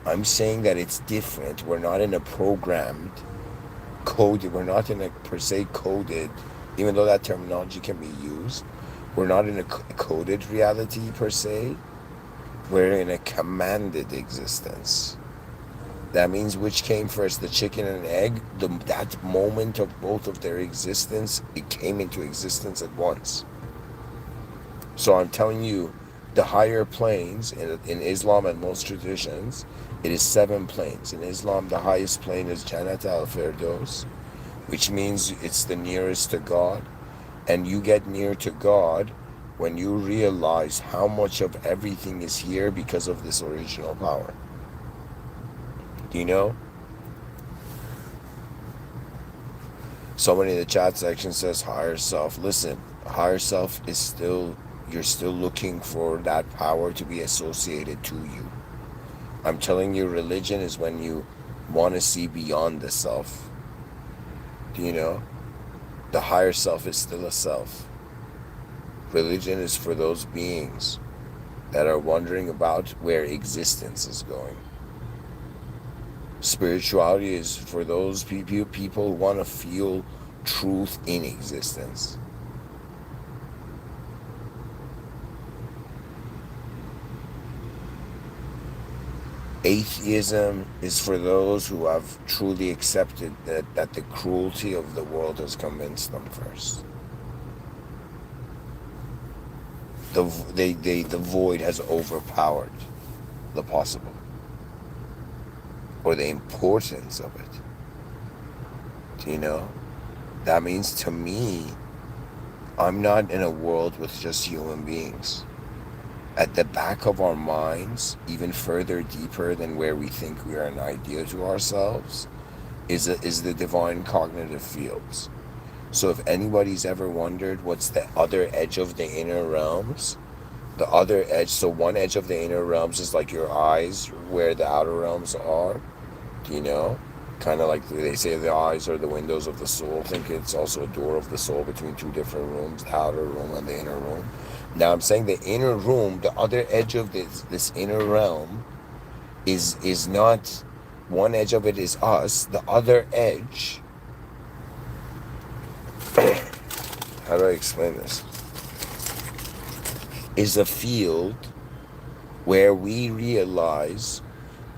I'm saying that it's different. We're not in a programmed coded, we're not in a per se coded, even though that terminology can be used. We're not in a coded reality per se. We're in a commanded existence. That means which came first, the chicken and egg? That moment of both of their existence, it came into existence at once. So I'm telling you, the higher planes in Islam and most traditions, it is 7 planes. In Islam, the highest plane is Jannat al-Firdaus, which means it's the nearest to God. And you get near to God when you realize how much of everything is here because of this original power. Do you know? Somebody in the chat section says higher self. Listen, higher self is still, you're still looking for that power to be associated to you. I'm telling you, religion is when you want to see beyond the self. Do you know? The higher self is still a self. Religion is for those beings that are wondering about where existence is going. Spirituality is for those people who want to feel truth in existence. Atheism is for those who have truly accepted that the cruelty of the world has convinced them first. The void has overpowered the possible, or the importance of it. Do you know? That means to me, I'm not in a world with just human beings. At the back of our minds, even further deeper than where we think we are an idea to ourselves, is the divine cognitive fields. So if anybody's ever wondered what's the other edge of the inner realms, the other edge, so one edge of the inner realms is like your eyes, where the outer realms are. Do you know? Kind of like they say the eyes are the windows of the soul. I think it's also a door of the soul between two different rooms, the outer room and the inner room. Now I'm saying the inner room, the other edge of this inner realm is not, one edge of it is us, the other edge, how do I explain this, is a field where we realize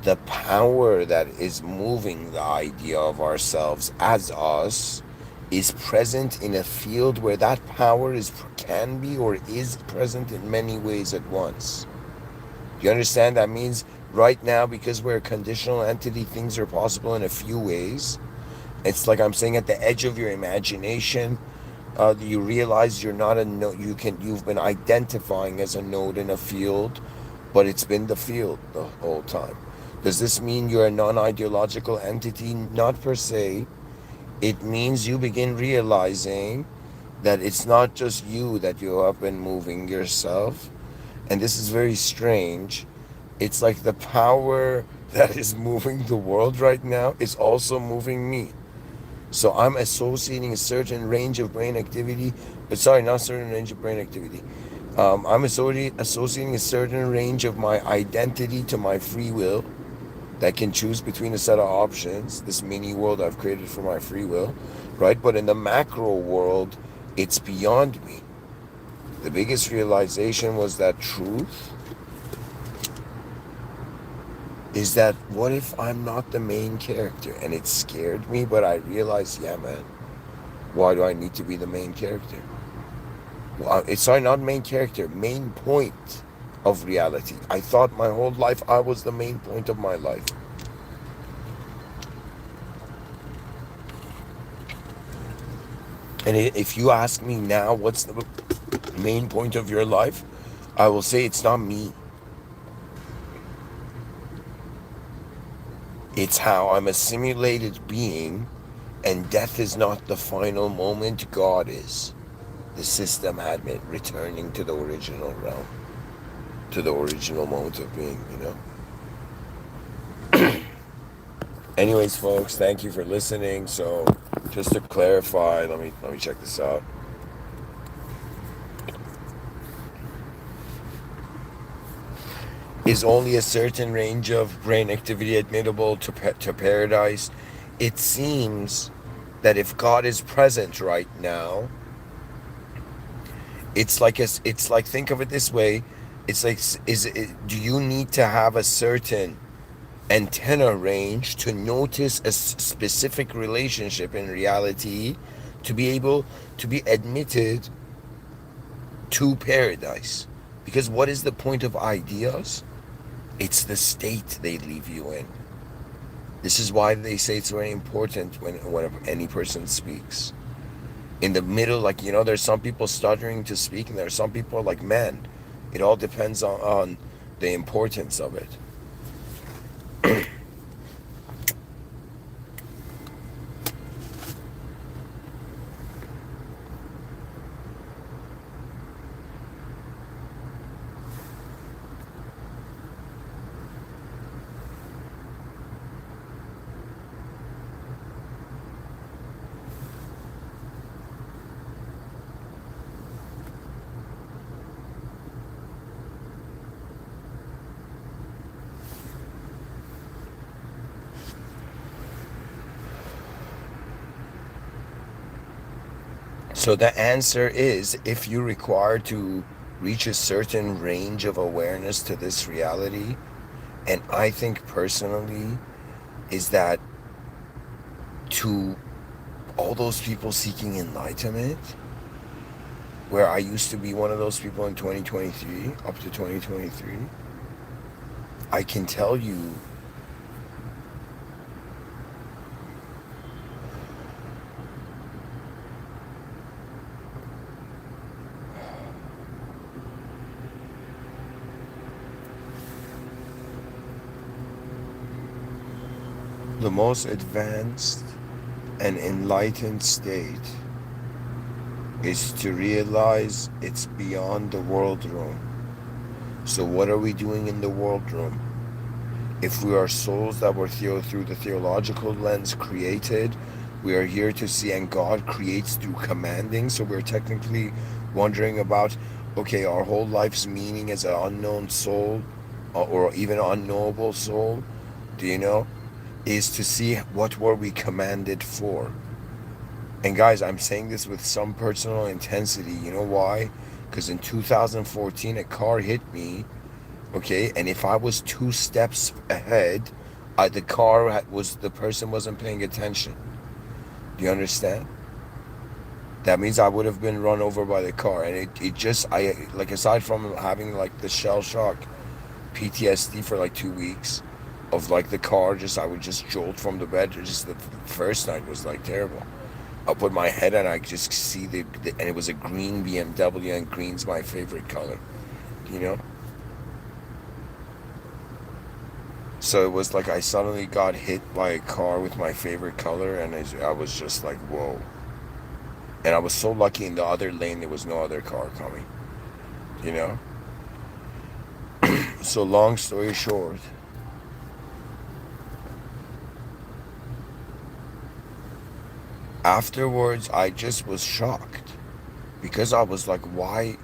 the power that is moving the idea of ourselves as us is present in a field where that power can be or is present in many ways at once. Do you understand? That means right now, because we're a conditional entity, things are possible in a few ways. It's like I'm saying, at the edge of your imagination, you realize you're not a node. You've been identifying as a node in a field, but it's been the field the whole time. Does this mean you're a non-ideological entity? Not per se. It means you begin realizing that it's not just you that you have been moving yourself. And this is very strange. It's like the power that is moving the world right now is also moving me. So I'm associating a certain range of brain activity, but sorry, not certain range of brain activity. I'm associating a certain range of my identity to my free will that can choose between a set of options, this mini world I've created for my free will, right? But in the macro world, it's beyond me. The biggest realization was that truth is that what if I'm not the main character? And it scared me, but I realized, yeah, man, why do I need to be the main character? Well, it's sorry, not main character, main point of reality. I thought my whole life I was the main point of my life. And if you ask me now, what's the main point of your life? I will say it's not me. It's how I'm a simulated being, and death is not the final moment. God is. The system admit returning to the original realm, to the original moment of being, Anyways, folks, thank you for listening. So, just to clarify, let me check this out. Is only a certain range of brain activity admittable to paradise? It seems that if God is present right now, it's like think of it this way. It's like, do you need to have a certain antenna range to notice a specific relationship in reality to be able to be admitted to paradise? Because what is the point of ideas? It's the state they leave you in. This is why they say it's very important when any person speaks. In the middle, like, there's some people stuttering to speak, and there are some people like, man, it all depends on the importance of it. So the answer is, if you require to reach a certain range of awareness to this reality, and I think personally is that to all those people seeking enlightenment, where I used to be one of those people in 2023, up to 2023, I can tell you the most advanced and enlightened state is to realize it's beyond the world room. So what are we doing in the world room? If we are souls that were through the theological lens created, we are here to see, and God creates through commanding. So we're technically wondering about, okay, our whole life's meaning as an unknown soul, or even unknowable soul, do you know, is to see what were we commanded for. And guys, I'm saying this with some personal intensity. You know why? Because in 2014, a car hit me, Okay, and if I was 2 steps ahead, the person wasn't paying attention. Do you understand? That means I would have been run over by the car, and it just like, aside from having like the shell shock PTSD for like 2 weeks of like the car, just I would just jolt from the bed. Just the first night was like terrible. I put my head and I just see and it was a green BMW, and green's my favorite color, you know. So it was like I suddenly got hit by a car with my favorite color, and I was just like, whoa. And I was so lucky in the other lane there was no other car coming, you know. So long story short, afterwards I just was shocked, because I was like, why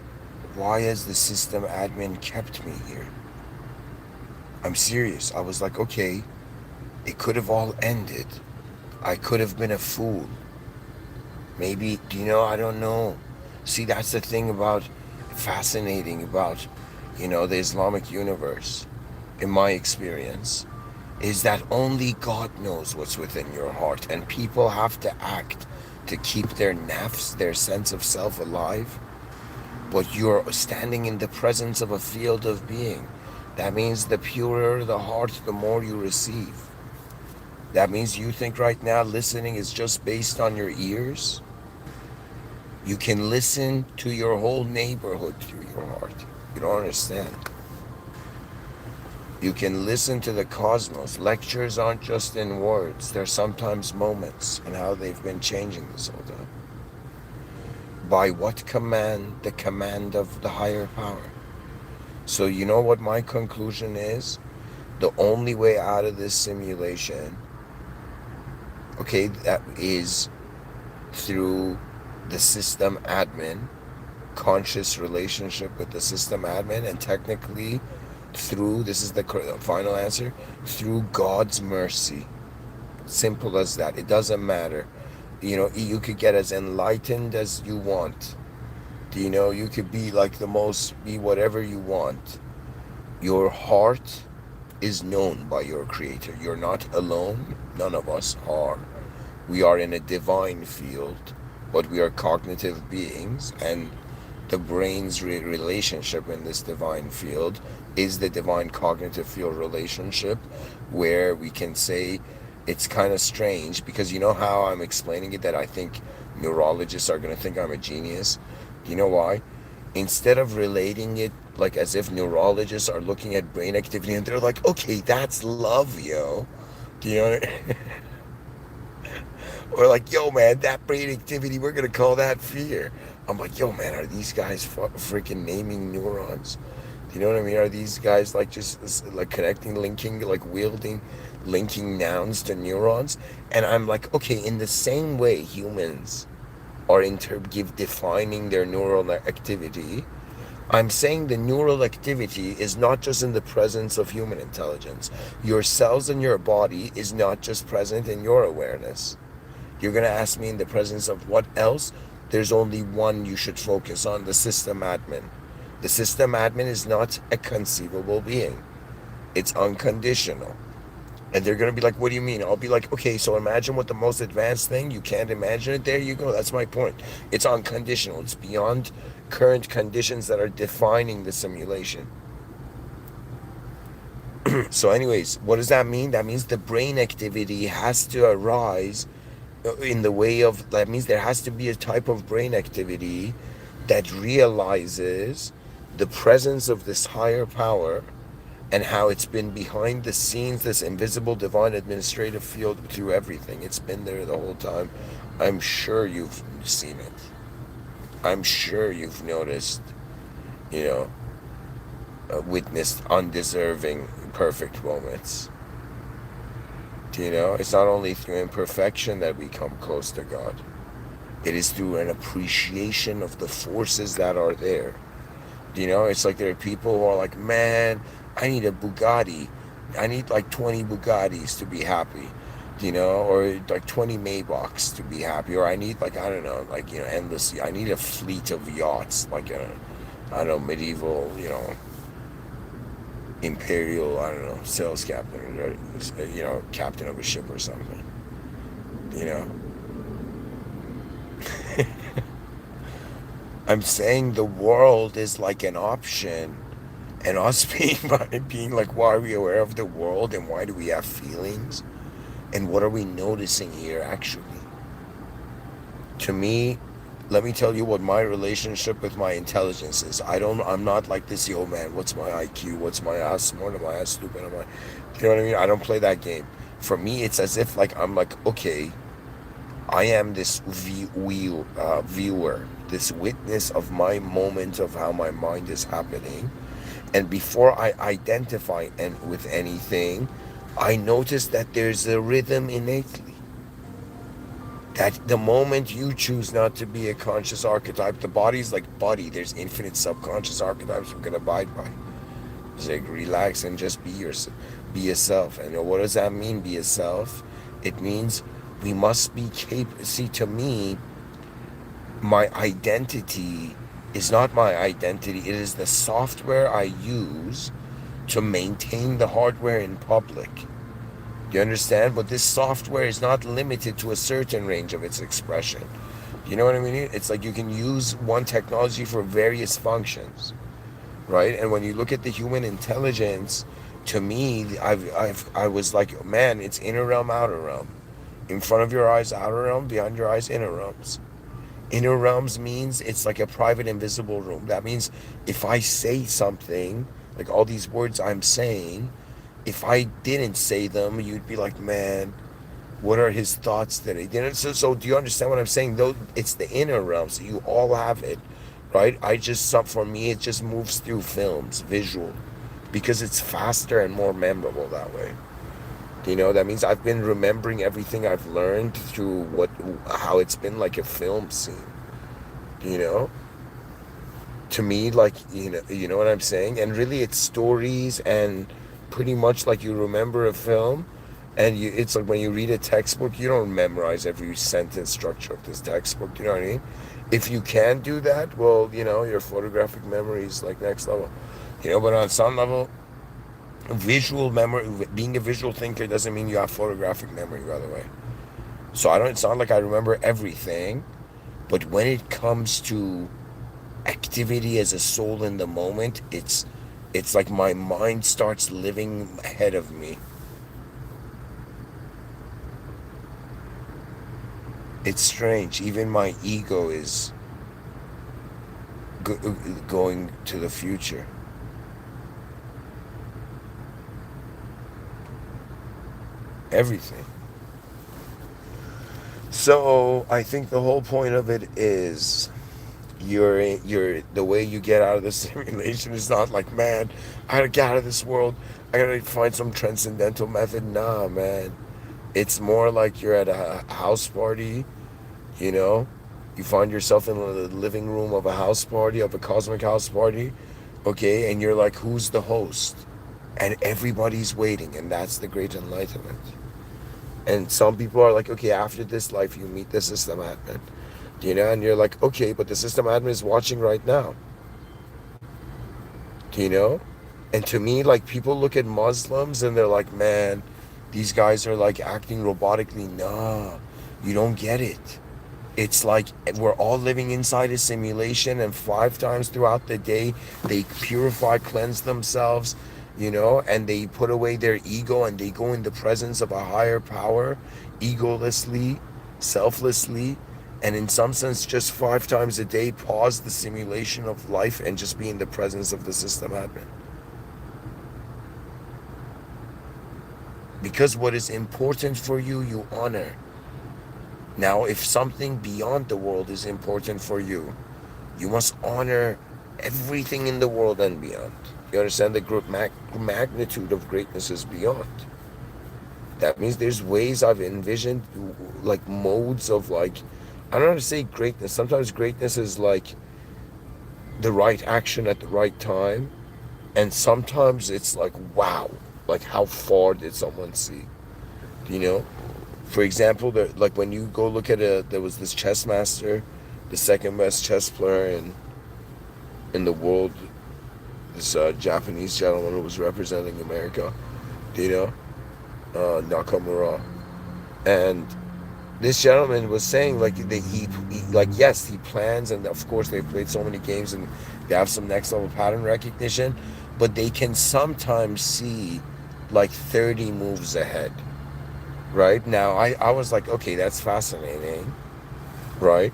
has the system admin kept me here? I'm serious. I was like, okay, it could have all ended. I could have been a fool. Maybe, I don't know. See, that's the thing fascinating about, the Islamic universe, in my experience, is that only God knows what's within your heart, and people have to act to keep their nafs, their sense of self, alive. But you're standing in the presence of a field of being. That means the purer the heart, the more you receive. That means you think right now listening is just based on your ears. You can listen to your whole neighborhood through your heart. You don't understand. You can listen to the cosmos. Lectures aren't just in words. They're sometimes moments, and how they've been changing this whole time. By what command? The command of the higher power. So you know what my conclusion is? The only way out of this simulation, okay, that is through the system admin, conscious relationship with the system admin, and technically through, this is the final answer, through God's mercy. Simple as that. It doesn't matter. You could get as enlightened as you want. You could be like be whatever you want. Your heart is known by your creator. You're not alone. None of us are. We are in a divine field, but we are cognitive beings, and the brain's relationship in this divine field is the divine cognitive field relationship, where we can say it's kind of strange, because you know how I'm explaining it, that I think neurologists are going to think I'm a genius. You know why? Instead of relating it like as if neurologists are looking at brain activity and they're like, okay, that's love, yo. Do you know what I mean? Or like, yo, man, that brain activity, we're going to call that fear. I'm like, yo, man, are these guys freaking naming neurons? Do you know what I mean? Are these guys like just like connecting, linking, like wielding, linking nouns to neurons? And I'm like, okay, in the same way humans are defining their neural activity, I'm saying the neural activity is not just in the presence of human intelligence. Your cells in your body is not just present in your awareness. You're going to ask me in the presence of what else? There's only one you should focus on, the system admin. The system admin is not a conceivable being. It's unconditional. And they're going to be like, what do you mean? I'll be like, okay, so imagine what the most advanced thing. You can't imagine it. There you go. That's my point. It's unconditional. It's beyond current conditions that are defining the simulation. So anyways, what does that mean? That means the brain activity has to arise in the way of, that means there has to be a type of brain activity that realizes the presence of this higher power, and how it's been behind the scenes, this invisible divine administrative field through everything. It's been there the whole time. I'm sure you've seen it. I'm sure you've noticed, witnessed undeserving perfect moments. It's not only through imperfection that we come close to God. It is through an appreciation of the forces that are there. It's like there are people who are like, man, I need a Bugatti. I need like 20 Bugattis to be happy, or like 20 Maybachs to be happy. Or I need like, I don't know, like, endlessly. I need a fleet of yachts, like I don't know, medieval, imperial, I don't know, sales captain, or, captain of a ship or something. You know, I'm saying the world is like an option, and us being like, why are we aware of the world, and why do we have feelings, and what are we noticing here actually? To me, let me tell you what my relationship with my intelligence is. I'm not like this, yo man, what's my IQ? What's my ass smart? Am I ass stupid? You know what I mean? I don't play that game. For me, it's as if like I'm like, okay, I am this viewer, this witness of my moment of how my mind is happening. And before I identify with anything, I notice that there's a rhythm innately. That the moment you choose not to be a conscious archetype, the body's like, buddy, there's infinite subconscious archetypes we can abide by. It's like, relax and just be yourself. And what does that mean, be yourself? It means we must be capable. See, to me, my identity is not my identity. It is the software I use to maintain the hardware in public. You understand? But this software is not limited to a certain range of its expression. You know what I mean? It's like you can use one technology for various functions, right? And when you look at the human intelligence, to me, I was like, man, it's inner realm, outer realm. In front of your eyes, outer realm. Behind your eyes, inner realms. Inner realms means it's like a private invisible room. That means if I say something, like all these words I'm saying, if I didn't say them, you'd be like, man, what are his thoughts today? So do you understand what I'm saying? Though it's the inner realm, so you all have it, right? For me, it just moves through films, visual, because it's faster and more memorable that way. That means I've been remembering everything I've learned through how it's been like a film scene. You know, to me, like you know what I'm saying. And really, it's stories, and pretty much like you remember a film, and it's like when you read a textbook, you don't memorize every sentence structure of this textbook. You know what I mean? If you can do that, well, your photographic memory is like next level. But on some level, visual memory, being a visual thinker doesn't mean you have photographic memory, by the way. So it's not like I remember everything, but when it comes to activity as a soul in the moment, it's like my mind starts living ahead of me. It's strange. Even my ego is going to the future. Everything. So I think the whole point of it is you're the way you get out of the simulation is not like, man, I gotta get out of this world, I gotta find some transcendental method. Nah, man, it's more like you're at a house party. you know you find yourself in the living room of a house party, of a cosmic house party, okay, and you're like, who's the host? And everybody's waiting, and that's the great enlightenment. And some people are like, okay, after this life you meet the system admin, and you're like, okay, but the system admin is watching right now, you know and to me, like, people look at Muslims and they're like, man, these guys are like acting robotically. Nah, you don't get it. It's like we're all living inside a simulation, and 5 times throughout the day they purify, cleanse themselves, and they put away their ego, and they go in the presence of a higher power, egolessly, selflessly, and in some sense, just 5 times a day, pause the simulation of life and just be in the presence of the system admin. Because what is important for you, you honor. Now, if something beyond the world is important for you, you must honor everything in the world and beyond. You understand? The magnitude of greatness is beyond. That means there's ways I've envisioned, like modes of, like, I don't know how to say greatness. Sometimes greatness is like the right action at the right time. And sometimes it's like, wow, like how far did someone see? You know? For example, like when you go look at there was this chess master, the second best chess player in the world, this Japanese gentleman who was representing America, you know, Nakamura, and this gentleman was saying like he like yes he plans, and of course they've played so many games and they have some next level pattern recognition, but they can sometimes see like 30 moves ahead. Right now, I was like, okay, that's fascinating, right?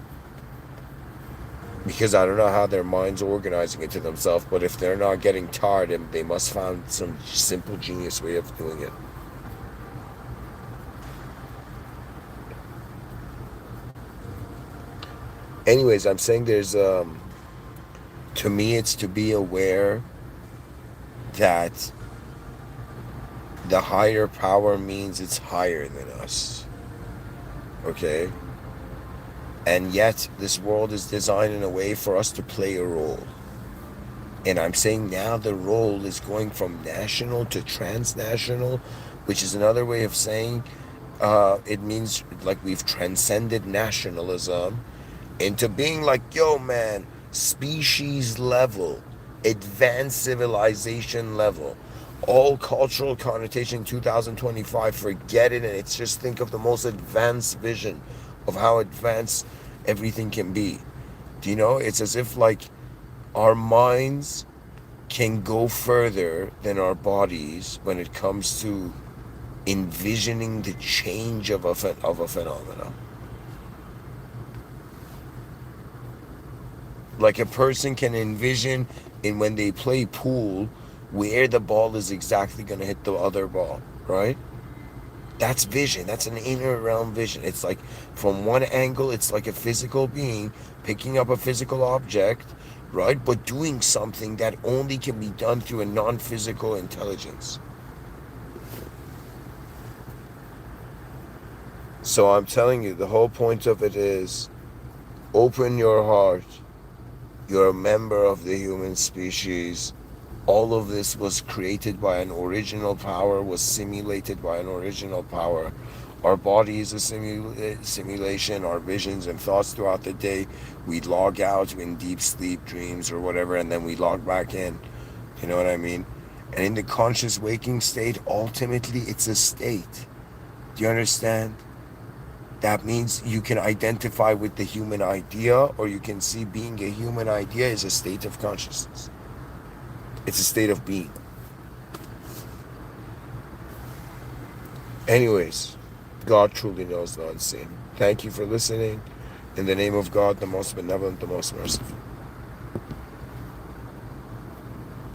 Because I don't know how their minds organizing it to themselves, but if they're not getting tired, they must find some simple genius way of doing it. Anyways, I'm saying there's to me it's to be aware that the higher power means it's higher than us. Okay? And yet this world is designed in a way for us to play a role. And I'm saying now the role is going from national to transnational, which is another way of saying it means like we've transcended nationalism into being like, yo, man, species level, advanced civilization level, all cultural connotation 2025, forget it, and it's just think of the most advanced vision of how advanced everything can be. Do you know? It's as if like our minds can go further than our bodies when it comes to envisioning the change of a phenomena. Like a person can envision in when they play pool where the ball is exactly going to hit the other ball, right? That's vision. That's an inner realm vision. It's like from one angle, it's like a physical being picking up a physical object, right? But doing something that only can be done through a non-physical intelligence. So I'm telling you, the whole point of it is open your heart. You're a member of the human species. All of this was created by an original power, was simulated by an original power. Our body is a simulation, our visions and thoughts throughout the day. We log out in deep sleep, dreams, or whatever, and then we log back in. You know what I mean? And in the conscious waking state, ultimately, it's a state. Do you understand? That means you can identify with the human idea, or you can see being a human idea is a state of consciousness. It's a state of being. Anyways, God truly knows the unseen. Thank you for listening. In the name of God, the most benevolent, the most merciful.